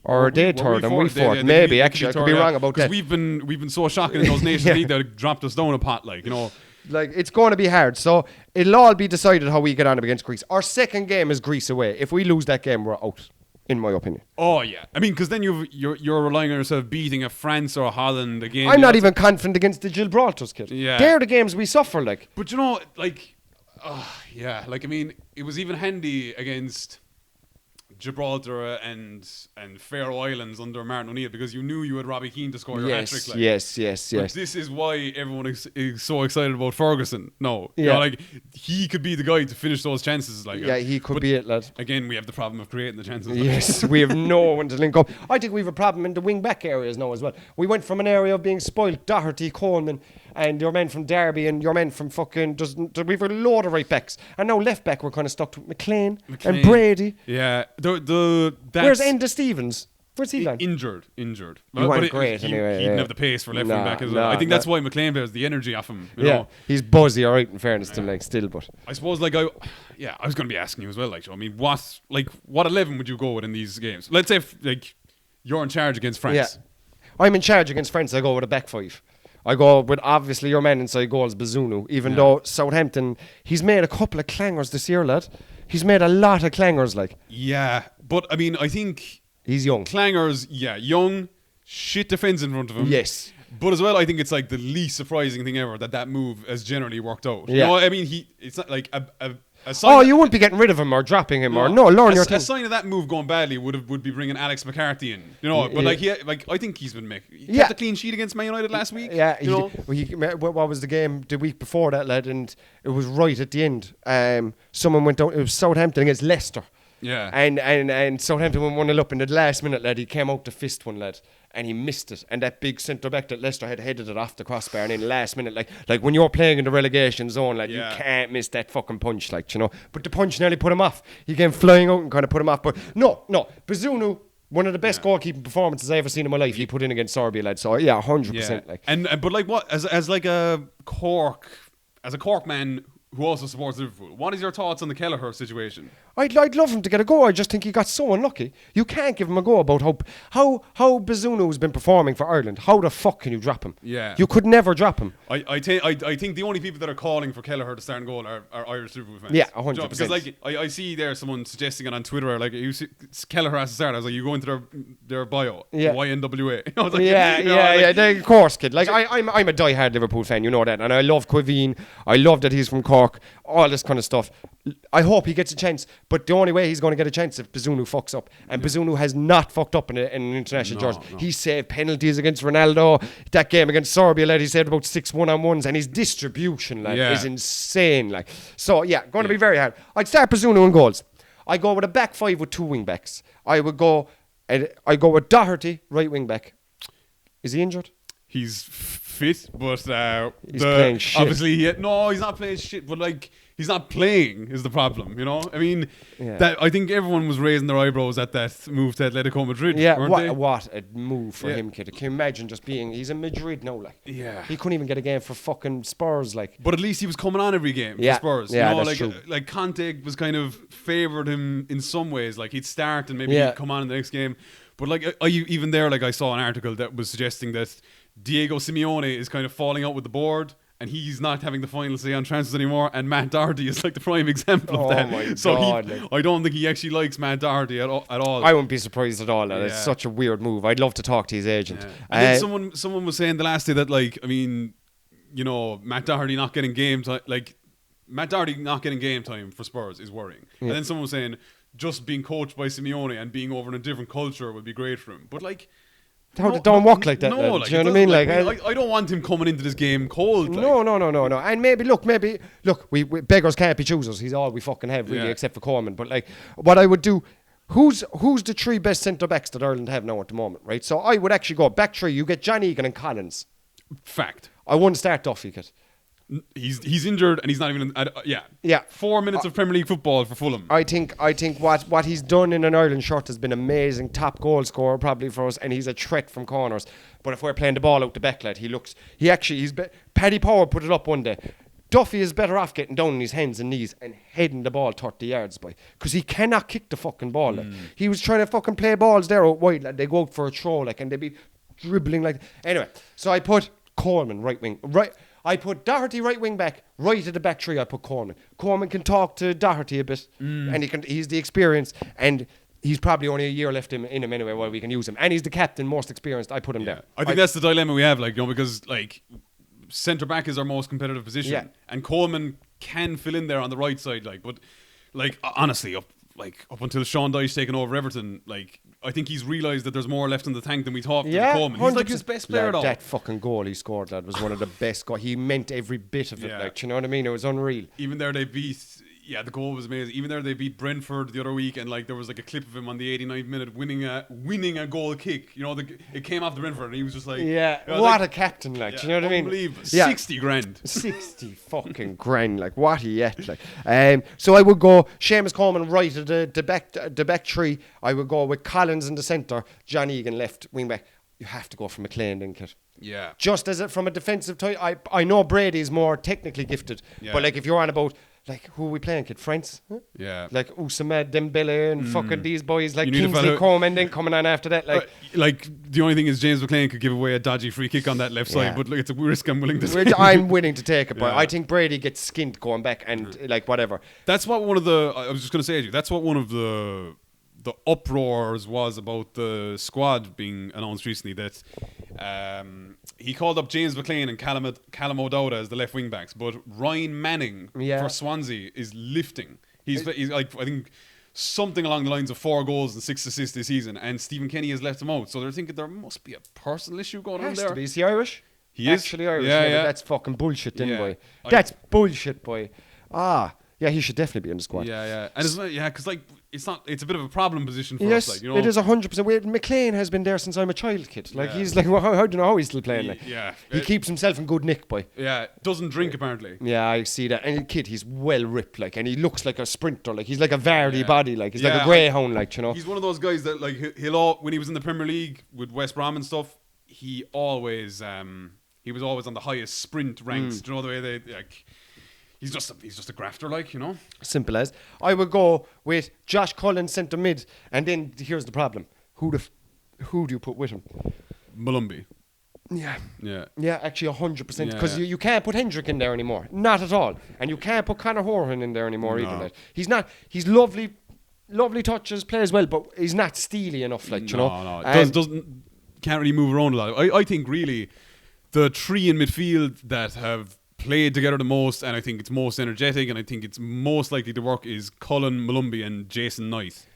Or are they 3rd and we 4th? Maybe, actually, I could be wrong about that. Because we've been so shocking in those Nations League that it dropped us down a pot, like, you know. Like, it's going to be hard. So it'll all be decided how we get on against Greece. Our second game is Greece away. If we lose that game, we're out. In my opinion. Oh yeah, I mean, because then you're relying on yourself beating a France or a Holland again. I'm not even confident against the Gibraltar's kid. Yeah, they're the games we suffer, like. But you know, like, like, I mean, it was even handy against Gibraltar and Faroe Islands under Martin O'Neill, because you knew you had Robbie Keane to score your hat-trick. Like. Yes. But this is why everyone is so excited about Ferguson. No, yeah. You know, like, he could be the guy to finish those chances. Like, yeah, he could be it, lad. Again, we have the problem of creating the chances. Yes, we have no one to link up. I think we have a problem in the wing-back areas now as well. We went from an area of being spoiled, Doherty, Coleman, and your men from Derby, and your men from fucking... We've a load of right backs. And now left back, we're kind of stuck to McLean and Brady. Yeah. Where's Enda Stevens? Where's he like? Injured. He went great anyway. He didn't have the pace for left wing back as well. I think that's why McLean bears the energy off him. You know? He's buzzy, all right, in fairness to him, like, still, but... I suppose, like, I was going to be asking you as well, like, I mean, what 11 would you go with in these games? Let's say, like, you're in charge against France. Yeah. I'm in charge against France, I go with a back 5. I go with, obviously, your man inside goals, Bazunu, even though Southampton, he's made a couple of clangers this year, lad. He's made a lot of clangers, like. Yeah, but, I mean, I think... He's young. Clangers, young, shit defence in front of him. Yes. But as well, I think it's like the least surprising thing ever that move has generally worked out. Yeah. You know, I mean, it's not like a sign. You wouldn't be getting rid of him or dropping him a sign of that move going badly would be bringing Alex McCarthy in. You know, but I think he's been making. He kept a clean sheet against Man United last week. Yeah, what was the game the week before that, lad? And it was right at the end. Someone went down. It was Southampton against Leicester. Yeah. And Southampton went 1-0 up in the last minute, lad. He came out to fist one, lad. And he missed it. And that big centre-back that Leicester had headed it off the crossbar. And in the last minute, like when you're playing in the relegation zone, like, you can't miss that fucking punch, like, you know. But the punch nearly put him off. He came flying out and kind of put him off. But no. Bazunu, one of the best goalkeeping performances I ever seen in my life. He put in against Serbia, lad. So, 100%. Like. But, like, what, as like a Cork man who also supports Liverpool, what is your thoughts on the Kelleher situation? I'd love him to get a go. I just think he got so unlucky. You can't give him a go about how Bazunu's been performing for Ireland. How the fuck can you drop him? Yeah. You could never drop him. I think the only people that are calling for Kelleher to start and goal are Irish Liverpool fans. Yeah, 100%. Because, like, I see there someone suggesting it on Twitter, like, Kelleher has to start. I was like, you go into their bio, YNWA. I was like, Of course, kid. Like, I'm a diehard Liverpool fan, you know that. And I love Quiveen. I love that he's from Cork. All this kind of stuff. I hope he gets a chance. But the only way he's going to get a chance if Bazunu fucks up. And Bazunu has not fucked up in an international jersey. No. He saved penalties against Ronaldo. That game against Serbia, lad, he saved about 6 1-on-1s. And his distribution, lad, is insane. Like, so, going to be very hard. I'd start Bazunu in goals. I go with a back five with 2 wing backs. I go with Doherty, right wing back. Is he injured? He's fit, but he's playing shit. Obviously, he's not playing shit. But, like, he's not playing is the problem. You know, I mean, that I think everyone was raising their eyebrows at that move to Atletico Madrid. Yeah, weren't they? What a move for him, kid. Can you imagine just he's in Madrid now, like. Yeah. He couldn't even get a game for fucking Spurs, like. But at least he was coming on every game for Spurs. Yeah, you know, that's true. Like Conte was kind of favoured him in some ways. Like, he'd start and maybe he'd come on in the next game. But, like, even there, like, I saw an article that was suggesting that Diego Simeone is kind of falling out with the board and he's not having the final say on transfers anymore, and Matt Doherty is like the prime example of that. My so God, I don't think he actually likes Matt Doherty at all. I wouldn't be surprised at all. It's such a weird move. I'd love to talk to his agent. And then someone was saying the last day that, like, I mean, you know, Matt Doherty not getting game time, for Spurs is worrying. And then someone was saying just being coached by Simeone and being over in a different culture would be great for him. But, like, don't walk like that. No, like, do you know what I mean? Like, I don't want him coming into this game cold. Like. No. And maybe look, we beggars can't be choosers. He's all we fucking have, really, except for Coleman. But, like, what I would do, who's the 3 best centre backs that Ireland have now at the moment, right? So I would actually go back 3. You get John Egan and Collins. Fact. I wouldn't start Duffy, kid. He's injured and he's not even 4 minutes of Premier League football for Fulham. I think what he's done in an Ireland shirt has been amazing. Top goal scorer probably for us, and he's a threat from corners. But if we're playing the ball out the back, lad, Paddy Power put it up one day. Duffy is better off getting down on his hands and knees and heading the ball 30 yards by, because he cannot kick the fucking ball. Like. He was trying to fucking play balls there out wide, like, they go out for a throw, like, and they'd be dribbling like. Anyway, so I put Coleman right wing, right. I put Doherty right wing back, right at the back 3. I put Coleman. Coleman can talk to Doherty a bit, and he's the experience, and he's probably only a year left in him anyway while we can use him. And he's the captain, most experienced. I put him there. I think that's the dilemma we have, like, you know, because, like, centre back is our most competitive position, and Coleman can fill in there on the right side, like, but, like, honestly, up until Sean Dyche taking over Everton, like, I think he's realised that there's more left in the tank than we thought. Coleman, he's like his best player at all. That fucking goal he scored, that was one of the best goals. He meant every bit of it, like, you know what I mean? It was unreal. Even there they beat. Yeah, the goal was amazing. Even there, they beat Brentford the other week, and, like, there was, like, a clip of him on the 89th minute winning a goal kick. You know, it came off the Brentford, and he was just like, what a captain, like, do you know what I mean? Unbelievable. 60 grand. 60 fucking grand, like, what he ate, like. So I would go Seamus Coleman right at the back 3. I would go with Collins in the centre, John Egan left wing back. You have to go for McLean, then, kid. Yeah. Just as from a defensive type, I know Brady's more technically gifted, but, like, if you're on about, like, who are we playing, kid? France? Huh? Yeah. Like Usama Dembele and fucking these boys, like Kingsley Coman then coming on after that. Like, the only thing is James McLean could give away a dodgy free kick on that left side, but, like, it's a risk I'm willing to take. I'm willing to take it, but I think Brady gets skinned going back and, like, whatever. That's what I was just going to say to you, that's what one of the uproars was about the squad being announced recently, that he called up James McLean and Callum O'Dowda as the left wing backs, but Ryan Manning for Swansea is lifting. He's like, I think something along the lines of 4 goals and 6 assists this season, and Stephen Kenny has left him out, so they're thinking there must be a personal issue going on there. Is he Irish? He is actually Irish. Yeah. That's fucking bullshit, boy. That's bullshit, boy. Yeah, he should definitely be in the squad. Yeah, and because, like, It's a bit of a problem position for yes, us. Like, you know, it is 100%. McLean has been there since I'm a child kid. Like he's like, well, how do you know how he's still playing? Like, he keeps himself in good nick, boy. Yeah, doesn't drink apparently. Yeah, I see that. And the kid, he's well ripped, like, and he looks like a sprinter. Like he's like a Vardy body, like he's like a greyhound, like, you know. He's one of those guys that like when he was in the Premier League with West Brom and stuff, he was always on the highest sprint ranks. Do you know the way they like? He's just a grafter, like, you know. Simple as. I would go with Josh Cullen centre mid, and then here's the problem: who do you put with him? Malumbi. Yeah. Actually, 100%. Because you can't put Hendrick in there anymore, not at all, and you can't put Conor Horan in there anymore either. Like. He's not. He's lovely touches, plays well, but he's not steely enough. Like, you know. Can't really move around a lot. I think really the three in midfield that have played together the most, and I think it's most energetic, and I think it's most likely to work, is Cullen, Malumbi and Jason Knight.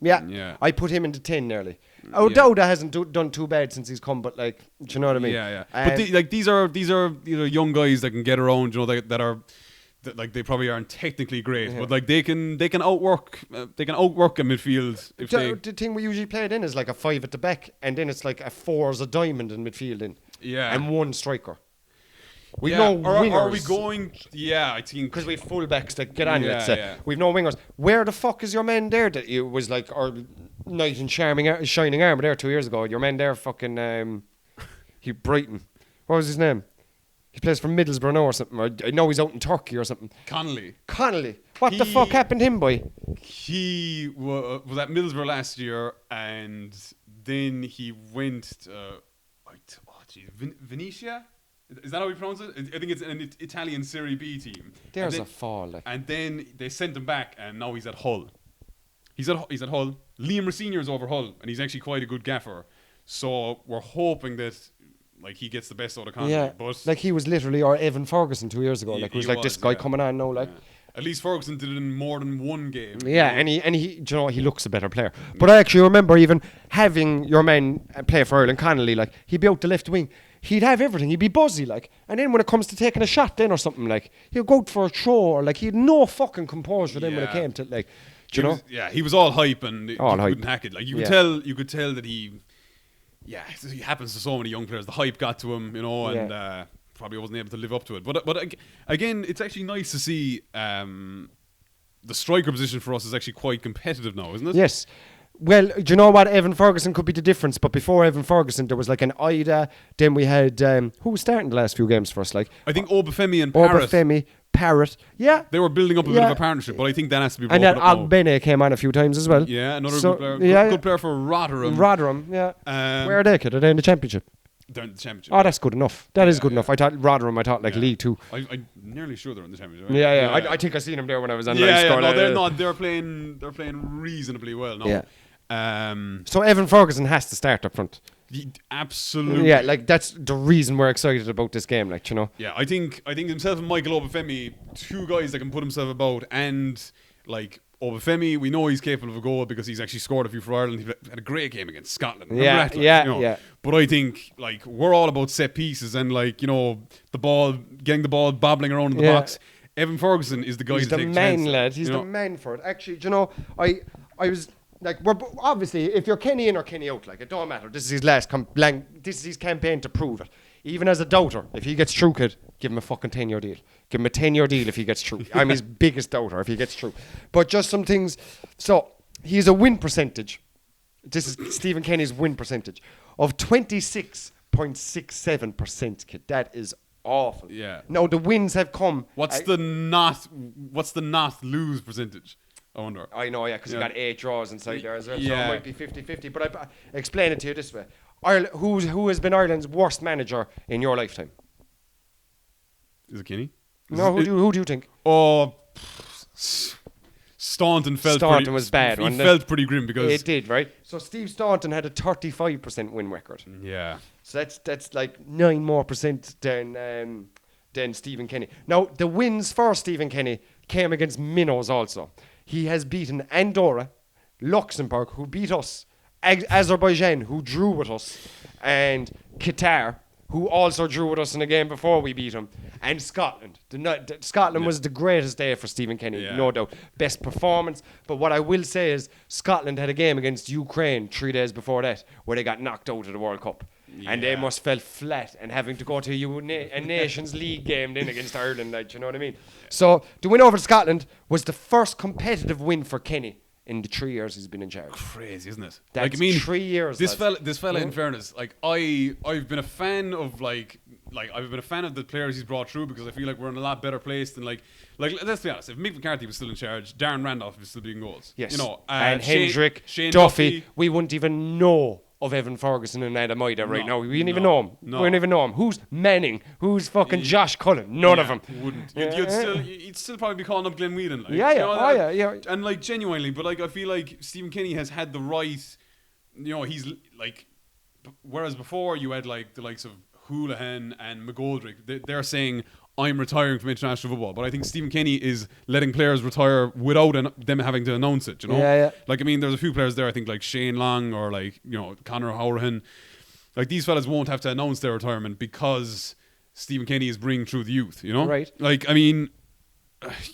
Yeah. I put him into 10 nearly. Dowda hasn't done too bad since he's come, but like, do you know what I mean? But these are young guys that can get around, you know, that like they probably aren't technically great, but like they can outwork a midfield. The thing we usually play it in is like a 5 at the back, and then it's like a 4 as a diamond in midfield and one striker. We've no wingers. Are we going? Yeah, I think because we've fullbacks that get on. We've no wingers. Where the fuck is your man there? That you was like our knight in shining armour there 2 years ago. Your man there, fucking he Brighton. What was his name? He plays for Middlesbrough now or something. I know he's out in Turkey or something. Connolly. What the fuck happened to him, boy? He was at Middlesbrough last year, and then he went. Venetia. Is that how we pronounce it? I think it's an Italian Serie B team. There's a fall. Like. And then they sent him back, and now he's at Hull. He's at Hull. Liam Rosenior's over Hull, and he's actually quite a good gaffer. So we're hoping that like he gets the best out of Connolly. Yeah, but like he was literally our Evan Ferguson 2 years ago. Like it was like this guy coming on now. Like at least Ferguson did it in more than one game. Yeah, and he you know, he looks a better player. But I actually remember even having your man play for Ireland, Connolly. Like he'd be out the left wing. He'd have everything. He'd be buzzy, like. And then when it comes to taking a shot then or something, like, he'd go out for a throw, or, like, he had no fucking composure then when it came to, like, do you know? He was all hype and all you hype. couldn't hack it. Like, you could tell that he happens to so many young players. The hype got to him, you know, and probably wasn't able to live up to it. But again, it's actually nice to see the striker position for us is actually quite competitive now, isn't it? Yes. Well, do you know what? Evan Ferguson could be the difference. But before Evan Ferguson, there was like an Ida. Then we had who was starting the last few games for us? Like I think Obafemi and Parrott. Yeah, they were building up a bit of a partnership, but I think that has to be. And then Ogbene came on a few times as well. Yeah, another good player. Good player for Rotherham. Yeah. Where are they? Kid? Are they in the Championship? They're in the Championship. Oh, that's good enough. That is good enough. I thought Rotherham. Like League 2. I'm nearly sure they're in the Championship. Yeah. I think I seen them there when I was on. No, they're not. They're playing reasonably well now. Yeah. So Evan Ferguson has to start up front. Absolutely. Yeah, like that's the reason we're excited about this game, like, you know. Yeah, I think himself and Michael Obafemi, two guys that can put himself about, and like Obafemi, we know he's capable of a goal because he's actually scored a few for Ireland. He had a great game against Scotland. Yeah. But I think like we're all about set pieces and like, you know, getting the ball bobbling around in the box. Evan Ferguson is the guy to take a chance. He's the man, lad. He's the man for it. Actually, do you know, I was. Like, we're obviously, if you're Kenny in or Kenny out, like, it don't matter. This is his this is his campaign to prove it. Even as a doubter, if he gets through, kid, give him a fucking 10-year deal. Give him a 10-year deal if he gets through. I'm his biggest doubter if he gets through. But just some things. So, he's a win percentage. This is Stephen Kenny's win percentage of 26.67%, kid. That is awful. Yeah. No, the wins have come. What's the not lose percentage? I wonder. I know, because you got 8 draws inside there as well, so it might be 50-50. But I explain it to you this way: Ireland, who has been Ireland's worst manager in your lifetime? Is it Kenny? No, who do you think? Oh, Staunton was bad. He felt pretty grim because it did, right? So Steve Staunton had a 35% win record. Yeah. So that's like 9% more than Stephen Kenny. Now the wins for Stephen Kenny came against minnows also. He has beaten Andorra, Luxembourg, who beat us, Azerbaijan, who drew with us, and Qatar, who also drew with us in a game before we beat them, and Scotland. Scotland was the greatest day for Stephen Kenny, no doubt. Best performance. But what I will say is Scotland had a game against Ukraine 3 days before that where they got knocked out of the World Cup. And they must felt flat and having to go to a Nations League game then against Ireland, like, you know what I mean? So the win over Scotland was the first competitive win for Kenny in the 3 years he's been in charge. Crazy, isn't it? That's 3 years. This fella, in fairness, like I've been a fan of I've been a fan of the players he's brought through because I feel like we're in a lot better place than like let's be honest. If Mick McCarthy was still in charge, Darren Randolph was still being goals. Yes, you know, and Hendrick, Shane Duffy, we wouldn't even know of Evan Ferguson and Adam Ida right now. We wouldn't even know him. We wouldn't even know him. Who's Manning? Who's fucking Josh Cullen? None of them. Wouldn't. You'd still probably be calling up Glenn Whelan. Like, yeah. And like genuinely, but like I feel like Stephen Kenny has had the right. You know, he's like, whereas before you had like the likes of Houlihan and McGoldrick, they're saying I'm retiring from international football, but I think Stephen Kenny is letting players retire without them having to announce it, you know? Yeah. Like, I mean, there's a few players there, I think, like Shane Long or, like, you know, Conor Houlihan. Like, these fellas won't have to announce their retirement because Stephen Kenny is bringing through the youth, you know? Right. Like, I mean...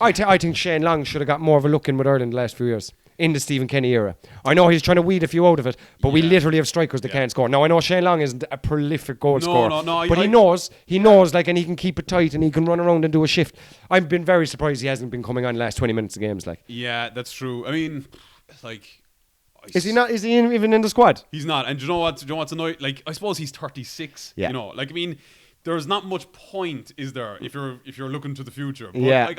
I think Shane Long should have got more of a look in with Ireland the last few years. In the Stephen Kenny era. I know he's trying to weed a few out of it, but we literally have strikers that can't score. Now, I know Shane Long isn't a prolific goal scorer, but he knows, like, and he can keep it tight and he can run around and do a shift. I've been very surprised he hasn't been coming on the last 20 minutes of games, like. Yeah, that's true. I mean, like... Is he not? Is he even in the squad? He's not. And do you know what's annoying? Like, I suppose he's 36. Yeah. You know, like, I mean, there's not much point, is there, if you're looking to the future. But yeah. Like,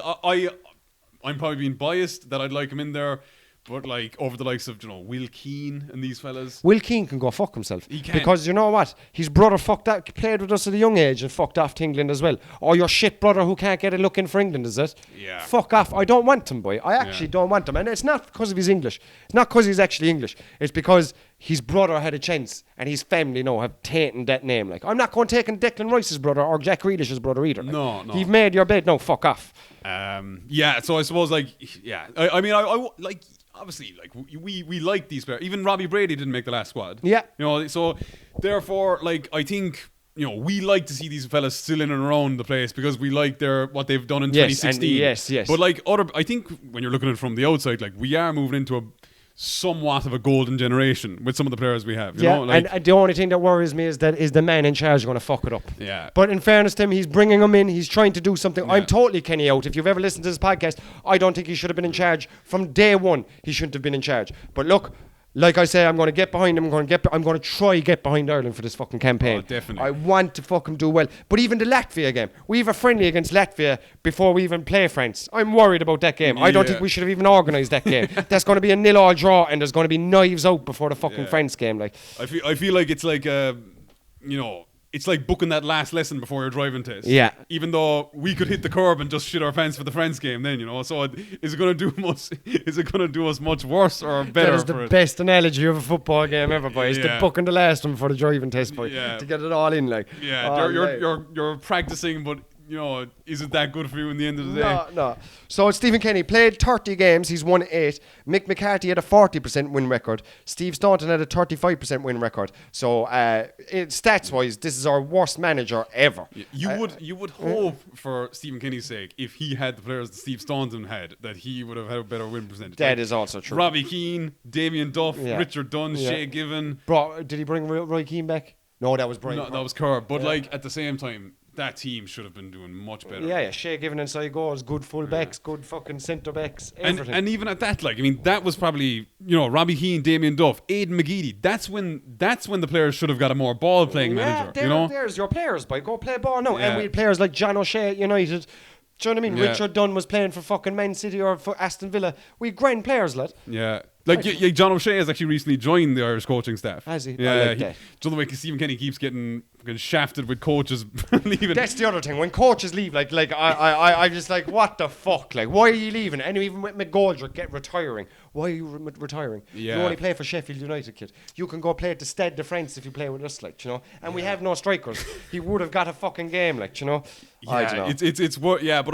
I'm probably being biased that I'd like him in there. But like over the likes of, you know, Will Keane and these fellas. Will Keane can go fuck himself. He can. Because you know what? His brother played with us at a young age and fucked off to England as well. Or your shit brother who can't get a look in for England, is it? Yeah. Fuck off. I don't want him, boy. I actually don't want him. And it's not because of his English. It's not because he's actually English. It's because his brother had a chance and his family now have taken that name. Like, I'm not going taking Declan Rice's brother or Jack Grealish's brother either. Like, no. You've made your bed. No, fuck off. Yeah, so I suppose, like, yeah. I mean, I like... Obviously, like we like these players. Even Robbie Brady didn't make the last squad. Yeah. You know, so therefore, like, I think, you know, we like to see these fellas still in and around the place because we like what they've done in 2016. Yes. But like I think when you're looking at it from the outside, like, we are moving into a somewhat of a golden generation with some of the players we have. You know? Like, and the only thing that worries me is the man in charge going to fuck it up. Yeah. But in fairness to him, he's bringing him in. He's trying to do something. I'm totally Kenny out. If you've ever listened to this podcast, I don't think he should have been in charge from day one. He shouldn't have been in charge. But look, like I say, I'm going to get behind him. I'm going to try get behind Ireland for this fucking campaign. Oh, definitely. I want to fucking do well. But even the Latvia game, we have a friendly against Latvia before we even play France. I'm worried about that game. I don't think we should have even organised that game. That's going to be a 0-0 draw, and there's going to be knives out before the fucking France game. Like, I feel like it's like you know, it's like booking that last lesson before your driving test. Yeah. Even though we could hit the curb and just shit our pants for the France game, then, you know. So is it going to do us much worse or better? That is the best analogy of a football game ever, boys. The booking the last one for the driving test, boy. Yeah. To get it all in, like. Yeah. You're practicing, but, you know, is it that good for you in the end of the day? No. So Stephen Kenny played 30 games. He's won 8. Mick McCarthy had a 40% win record. Steve Staunton had a 35% win record. So stats-wise, this is our worst manager ever. You would hope for Stephen Kenny's sake, if he had the players that Steve Staunton had, that he would have had a better win percentage. That is also true. Robbie Keane, Damien Duff, Richard Dunn, Shea Given. Did he bring Roy Keane back? No, that was Brian. No, that was Kerr. But like at the same time, that team should have been doing much better. Yeah. Shea Given inside goals, good full backs, good fucking centre backs, everything. And even at that, like, I mean, that was probably, you know, Robbie Keane, Damien Duff, Aidan McGeady. That's when the players should have got a more ball playing manager. You know, there's your players, boy. Go play ball now. And we had players like John O'Shea at United. Do you know what I mean? Richard Dunn was playing for fucking Man City or for Aston Villa. We grand players, lad. Yeah. Like, John O'Shea has actually recently joined the Irish coaching staff. Has he? Yeah. I like that. Do you know the way Stephen Kenny keeps getting shafted with coaches leaving? That's the other thing. When coaches leave, I'm just like, what the fuck? Like, why are you leaving? And even with McGoldrick retiring. Why are you retiring? Yeah. You only play for Sheffield United, kid. You can go play at the Stade de France if you play with us, like, you know. And we have no strikers. He would have got a fucking game, like, you know. Yeah, I don't know. it's what. Yeah, but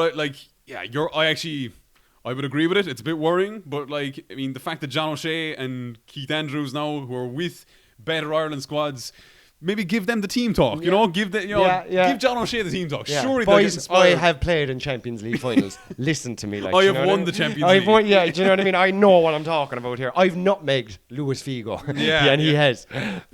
I would agree with it. It's a bit worrying, but like, I mean, the fact that John O'Shea and Keith Andrews now, who are with better Ireland squads, maybe give them the team talk. You know, give John O'Shea the team talk. Yeah. Surely boys, I have played in Champions League finals. Listen to me, like I have won the Champions League. Yeah, do you know what I mean? I know what I'm talking about here. I've nutmegged Luis Figo. And he has.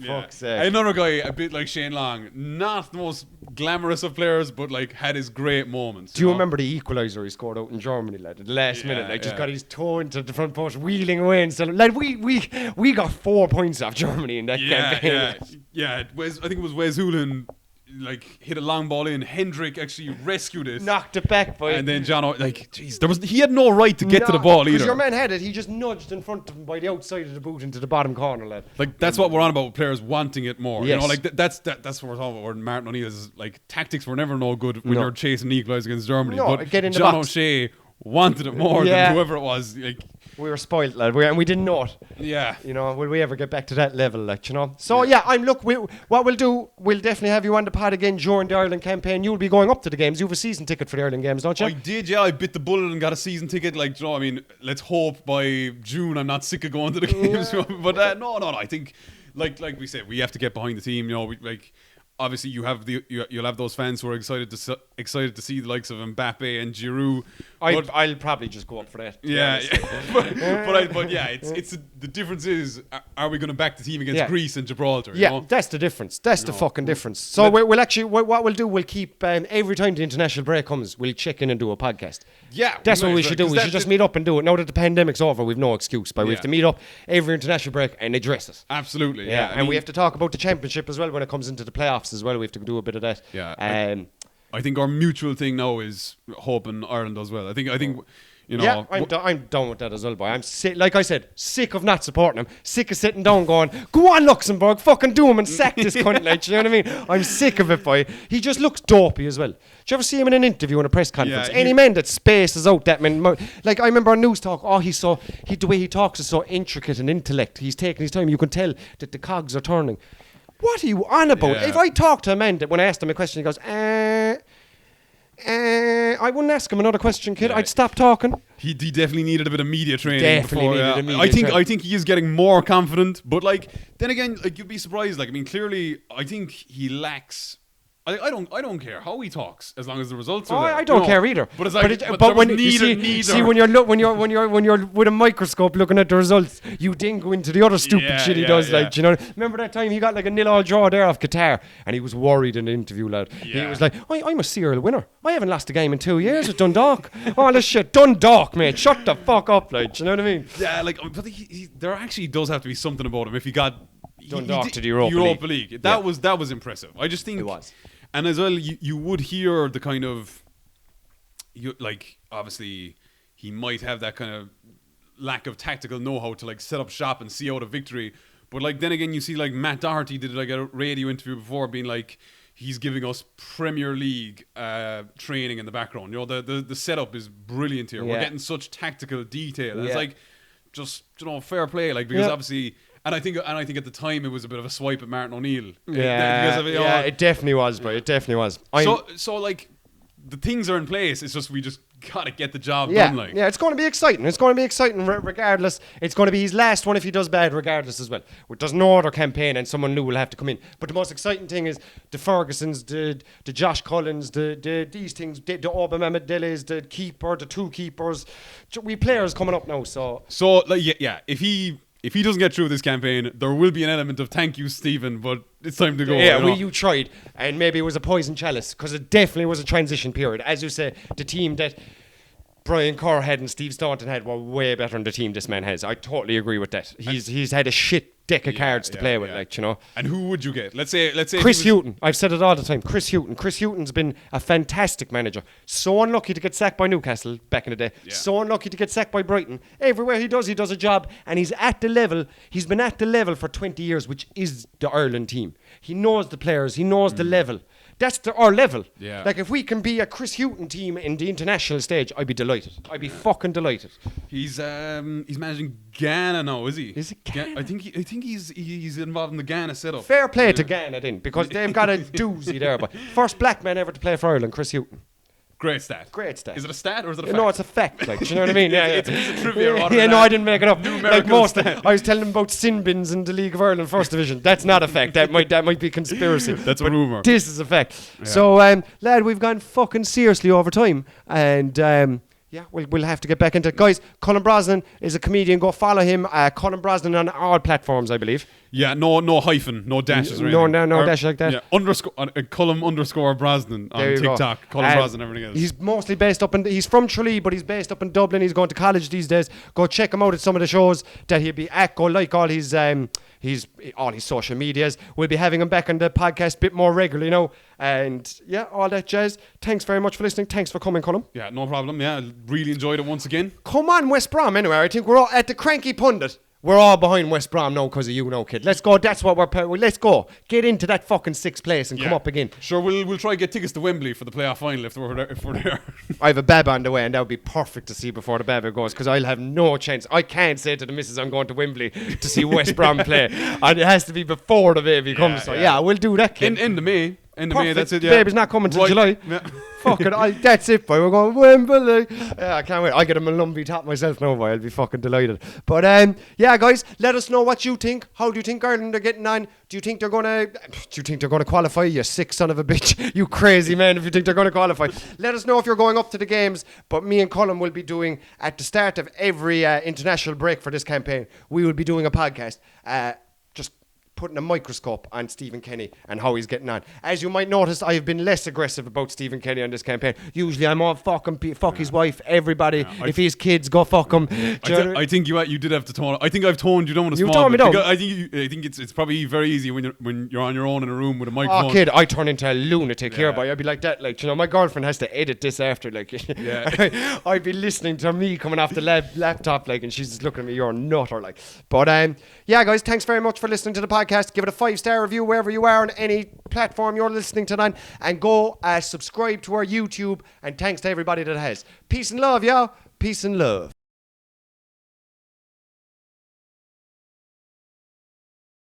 Fuck's sake. Another guy, a bit like Shane Long, not the most glamorous of players, but like had his great moments. Do you remember the equaliser he scored out in Germany, lad? At the last minute, like just got his toe into the front post, wheeling away and stuff. Lad, we got 4 points off Germany in that campaign. I think it was Wes Houlihan like hit a long ball in. Hendrick actually rescued it, knocked it back by. And then John, he had no right to get to the ball either. Because your man had it, he just nudged in front of him by the outside of the boot into the bottom corner, lad. Like that's what we're on about with players wanting it more. Yes. You know, like that's what we're talking about. Where Martin O'Neill is like tactics were never no good when you're chasing equalize against Germany. No, but get in the John box. O'Shea wanted it more than whoever it was. Like, we were spoiled, lad, and we didn't know it. Yeah. You know, will we ever get back to that level, like, you know? So, what we'll do, we'll definitely have you on the pod again during the Ireland campaign. You'll be going up to the games. You have a season ticket for the Ireland games, don't you? I did, yeah. I bit the bullet and got a season ticket. Like, you know, I mean, let's hope by June I'm not sick of going to the games. But no. I think, like we said, we have to get behind the team. You know, obviously you'll have those fans who are excited to see the likes of Mbappe and Giroud. I'll probably just go up for that. Yeah. but it's the difference is, are we going to back the team against Greece and Gibraltar? You know? That's the difference. That's the fucking difference. So we'll actually, what we'll do, we'll keep every time the international break comes, we'll check in and do a podcast. Yeah, that's what we should do. We should just meet up and do it. Now that the pandemic's over, we've no excuse, but we have to meet up every international break and address it. Absolutely. Yeah. And we have to talk about the championship as well when it comes into the playoffs as well. We have to do a bit of that. Yeah. I think our mutual thing now is hoping Ireland does well. I think you know. Yeah, I'm done with that as well, boy. I'm sick, like I said, sick of not supporting him. Sick of sitting down going, go on Luxembourg, fucking do him and sack this cunt, like, you know what I mean? I'm sick of it, boy. He just looks dopey as well. Do you ever see him in an interview in a press conference? Any man that spaces out that man, like I remember on News Talk, the way he talks is so intricate and intellect. He's taking his time. You can tell that the cogs are turning. What are you on about? Yeah. If I talk to a man that when I asked him a question, he goes, I wouldn't ask him another question, kid. I'd stop talking. He definitely needed a bit of media training. I think he is getting more confident, but like then again, like you'd be surprised. Like I mean, clearly, I think he lacks. I don't care how he talks as long as the results are there. I don't care either. But it's like, but when you see when you're with a microscope looking at the results, you then go into the other stupid shit he does. Like, you know, remember that time he got like a 0-0 draw there off Qatar, and he was worried in the interview, lad. He was like, I'm a serial winner. I haven't lost a game in 2 years with Dundalk. All this shit, Dundalk, mate. Shut the fuck up, like. You know what I mean? Yeah, like, but there actually does have to be something about him if he got Dundalk to the Europa League. That was impressive. I just think it was. And as well, you would hear the kind of, obviously, he might have that kind of lack of tactical know-how to like set up shop and see out a victory. But like then again, you see like Matt Doherty did like a radio interview before, being like, he's giving us Premier League training in the background. You know, the setup is brilliant here. We're getting such tactical detail. It's like, just, you know, fair play. Like, because obviously. And I think at the time it was a bit of a swipe at Martin O'Neill. It definitely was, bro. It definitely was. So like the things are in place. It's just we just gotta get the job done. Like, it's going to be exciting. It's going to be exciting regardless. It's going to be his last one if he does bad, regardless as well. There's no other campaign, and someone new will have to come in. But the most exciting thing is the Fergusons, the Josh Collins, these things, the Obama Delis, the keeper, the two keepers. We players coming up now. So like, if he doesn't get through this campaign, there will be an element of thank you, Stephen, but it's time to go. Yeah, you tried, and maybe it was a poison chalice, because it definitely was a transition period. As you say, the team that Brian Kerr had and Steve Staunton had were way better than the team this man has. I totally agree with that. He's had a shit deck of cards to play with, like, you know. And who would you get? Let's say Chris Hughton. I've said it all the time. Chris Hughton. Chris Hughton's been a fantastic manager. So unlucky to get sacked by Newcastle back in the day. Yeah. So unlucky to get sacked by Brighton. Everywhere he does a job, and he's at the level. He's been at the level for 20 years, which is the Ireland team. He knows the players. He knows the level. That's our level. Yeah. Like, if we can be a Chris Hughton team in the international stage, I'd be delighted. I'd be fucking delighted. He's managing Ghana now, is he? Is it Ghana? I think he's involved in the Ghana setup. Fair play to Ghana then, because they've got a doozy there. But first black man ever to play for Ireland, Chris Hughton. Great stat. Great stat. Is it a stat or is it a fact? No, it's a fact. Like, do you know what I mean? Yeah, It's a piece of trivia rather yeah, than no, a I didn't make it up. Like numerical most, stat. I was telling them about sin bins in the League of Ireland First Division. That's not a fact. That might be conspiracy. That's a But rumour. This is a fact. Yeah. So, lad, we've gone fucking seriously over time, and yeah, we'll have to get back into it. Guys, Colm Brosnan is a comedian. Go follow him. Colm Brosnan on all platforms, I believe. Yeah, no hyphen, no dashes or No, anything. no dash like that. Yeah, Colm Brosnan on There you TikTok. go. Colm Brosnan, everything else. He's mostly based up in. He's from Tralee, but he's based up in Dublin. He's going to college these days. Go check him out at some of the shows that he'll be at. Go like all his social medias. We'll be having him back on the podcast a bit more regularly, and yeah, all that jazz. Thanks very much for listening. Thanks for coming, Colm. Yeah, no problem. Yeah, really enjoyed it once again. Come on, West Brom. Anyway, I think we're all at the Cranky Pundit. We're all behind West Brom now because of you, kid. Let's go. That's what let's go. Get into that fucking 6th place and come up again. Sure, we'll try to get tickets to Wembley for the playoff final if we're there. I have a bab on the way, and that would be perfect to see before the bab goes, because I'll have no chance. I can't say to the missus I'm going to Wembley to see West Brom play, and it has to be before the baby comes. So yeah, we'll do that, kid. In the May. In the May, that's it. Yeah. Baby's not coming till July. Yeah. Fucking, that's it, boy. We're going Wembley. Yeah, I can't wait. I get a Malumbi top myself now, boy. I'll be fucking delighted. But yeah, guys, let us know what you think. How do you think Ireland are getting on? Do you think they're gonna qualify? You sick son of a bitch. You crazy man. If you think they're gonna qualify, let us know if you're going up to the games. But me and Colm will be doing at the start of every international break for this campaign. We will be doing a podcast. Just putting a microscope on Stephen Kenny and how he's getting on. As you might notice, I have been less aggressive about Stephen Kenny on this campaign. Usually I'm all fuck his wife, everybody. If his kids, go fuck him. I think you did have to tone. I think I've toned you down a small bit. Toned me down. I think it's probably very easy when you're on your own in a room with a microphone. Oh, kid, I turn into a lunatic here, boy. I'd be like that. Like, my girlfriend has to edit this after. Like, yeah. I'd be listening to me coming off the laptop, like, and she's just looking at me, you're a nutter, like. But yeah, guys, thanks very much for listening to the podcast. Give it a 5-star review wherever you are on any platform you're listening to on, and go subscribe to our YouTube. And thanks to everybody that has. Peace and love, y'all. Peace and love.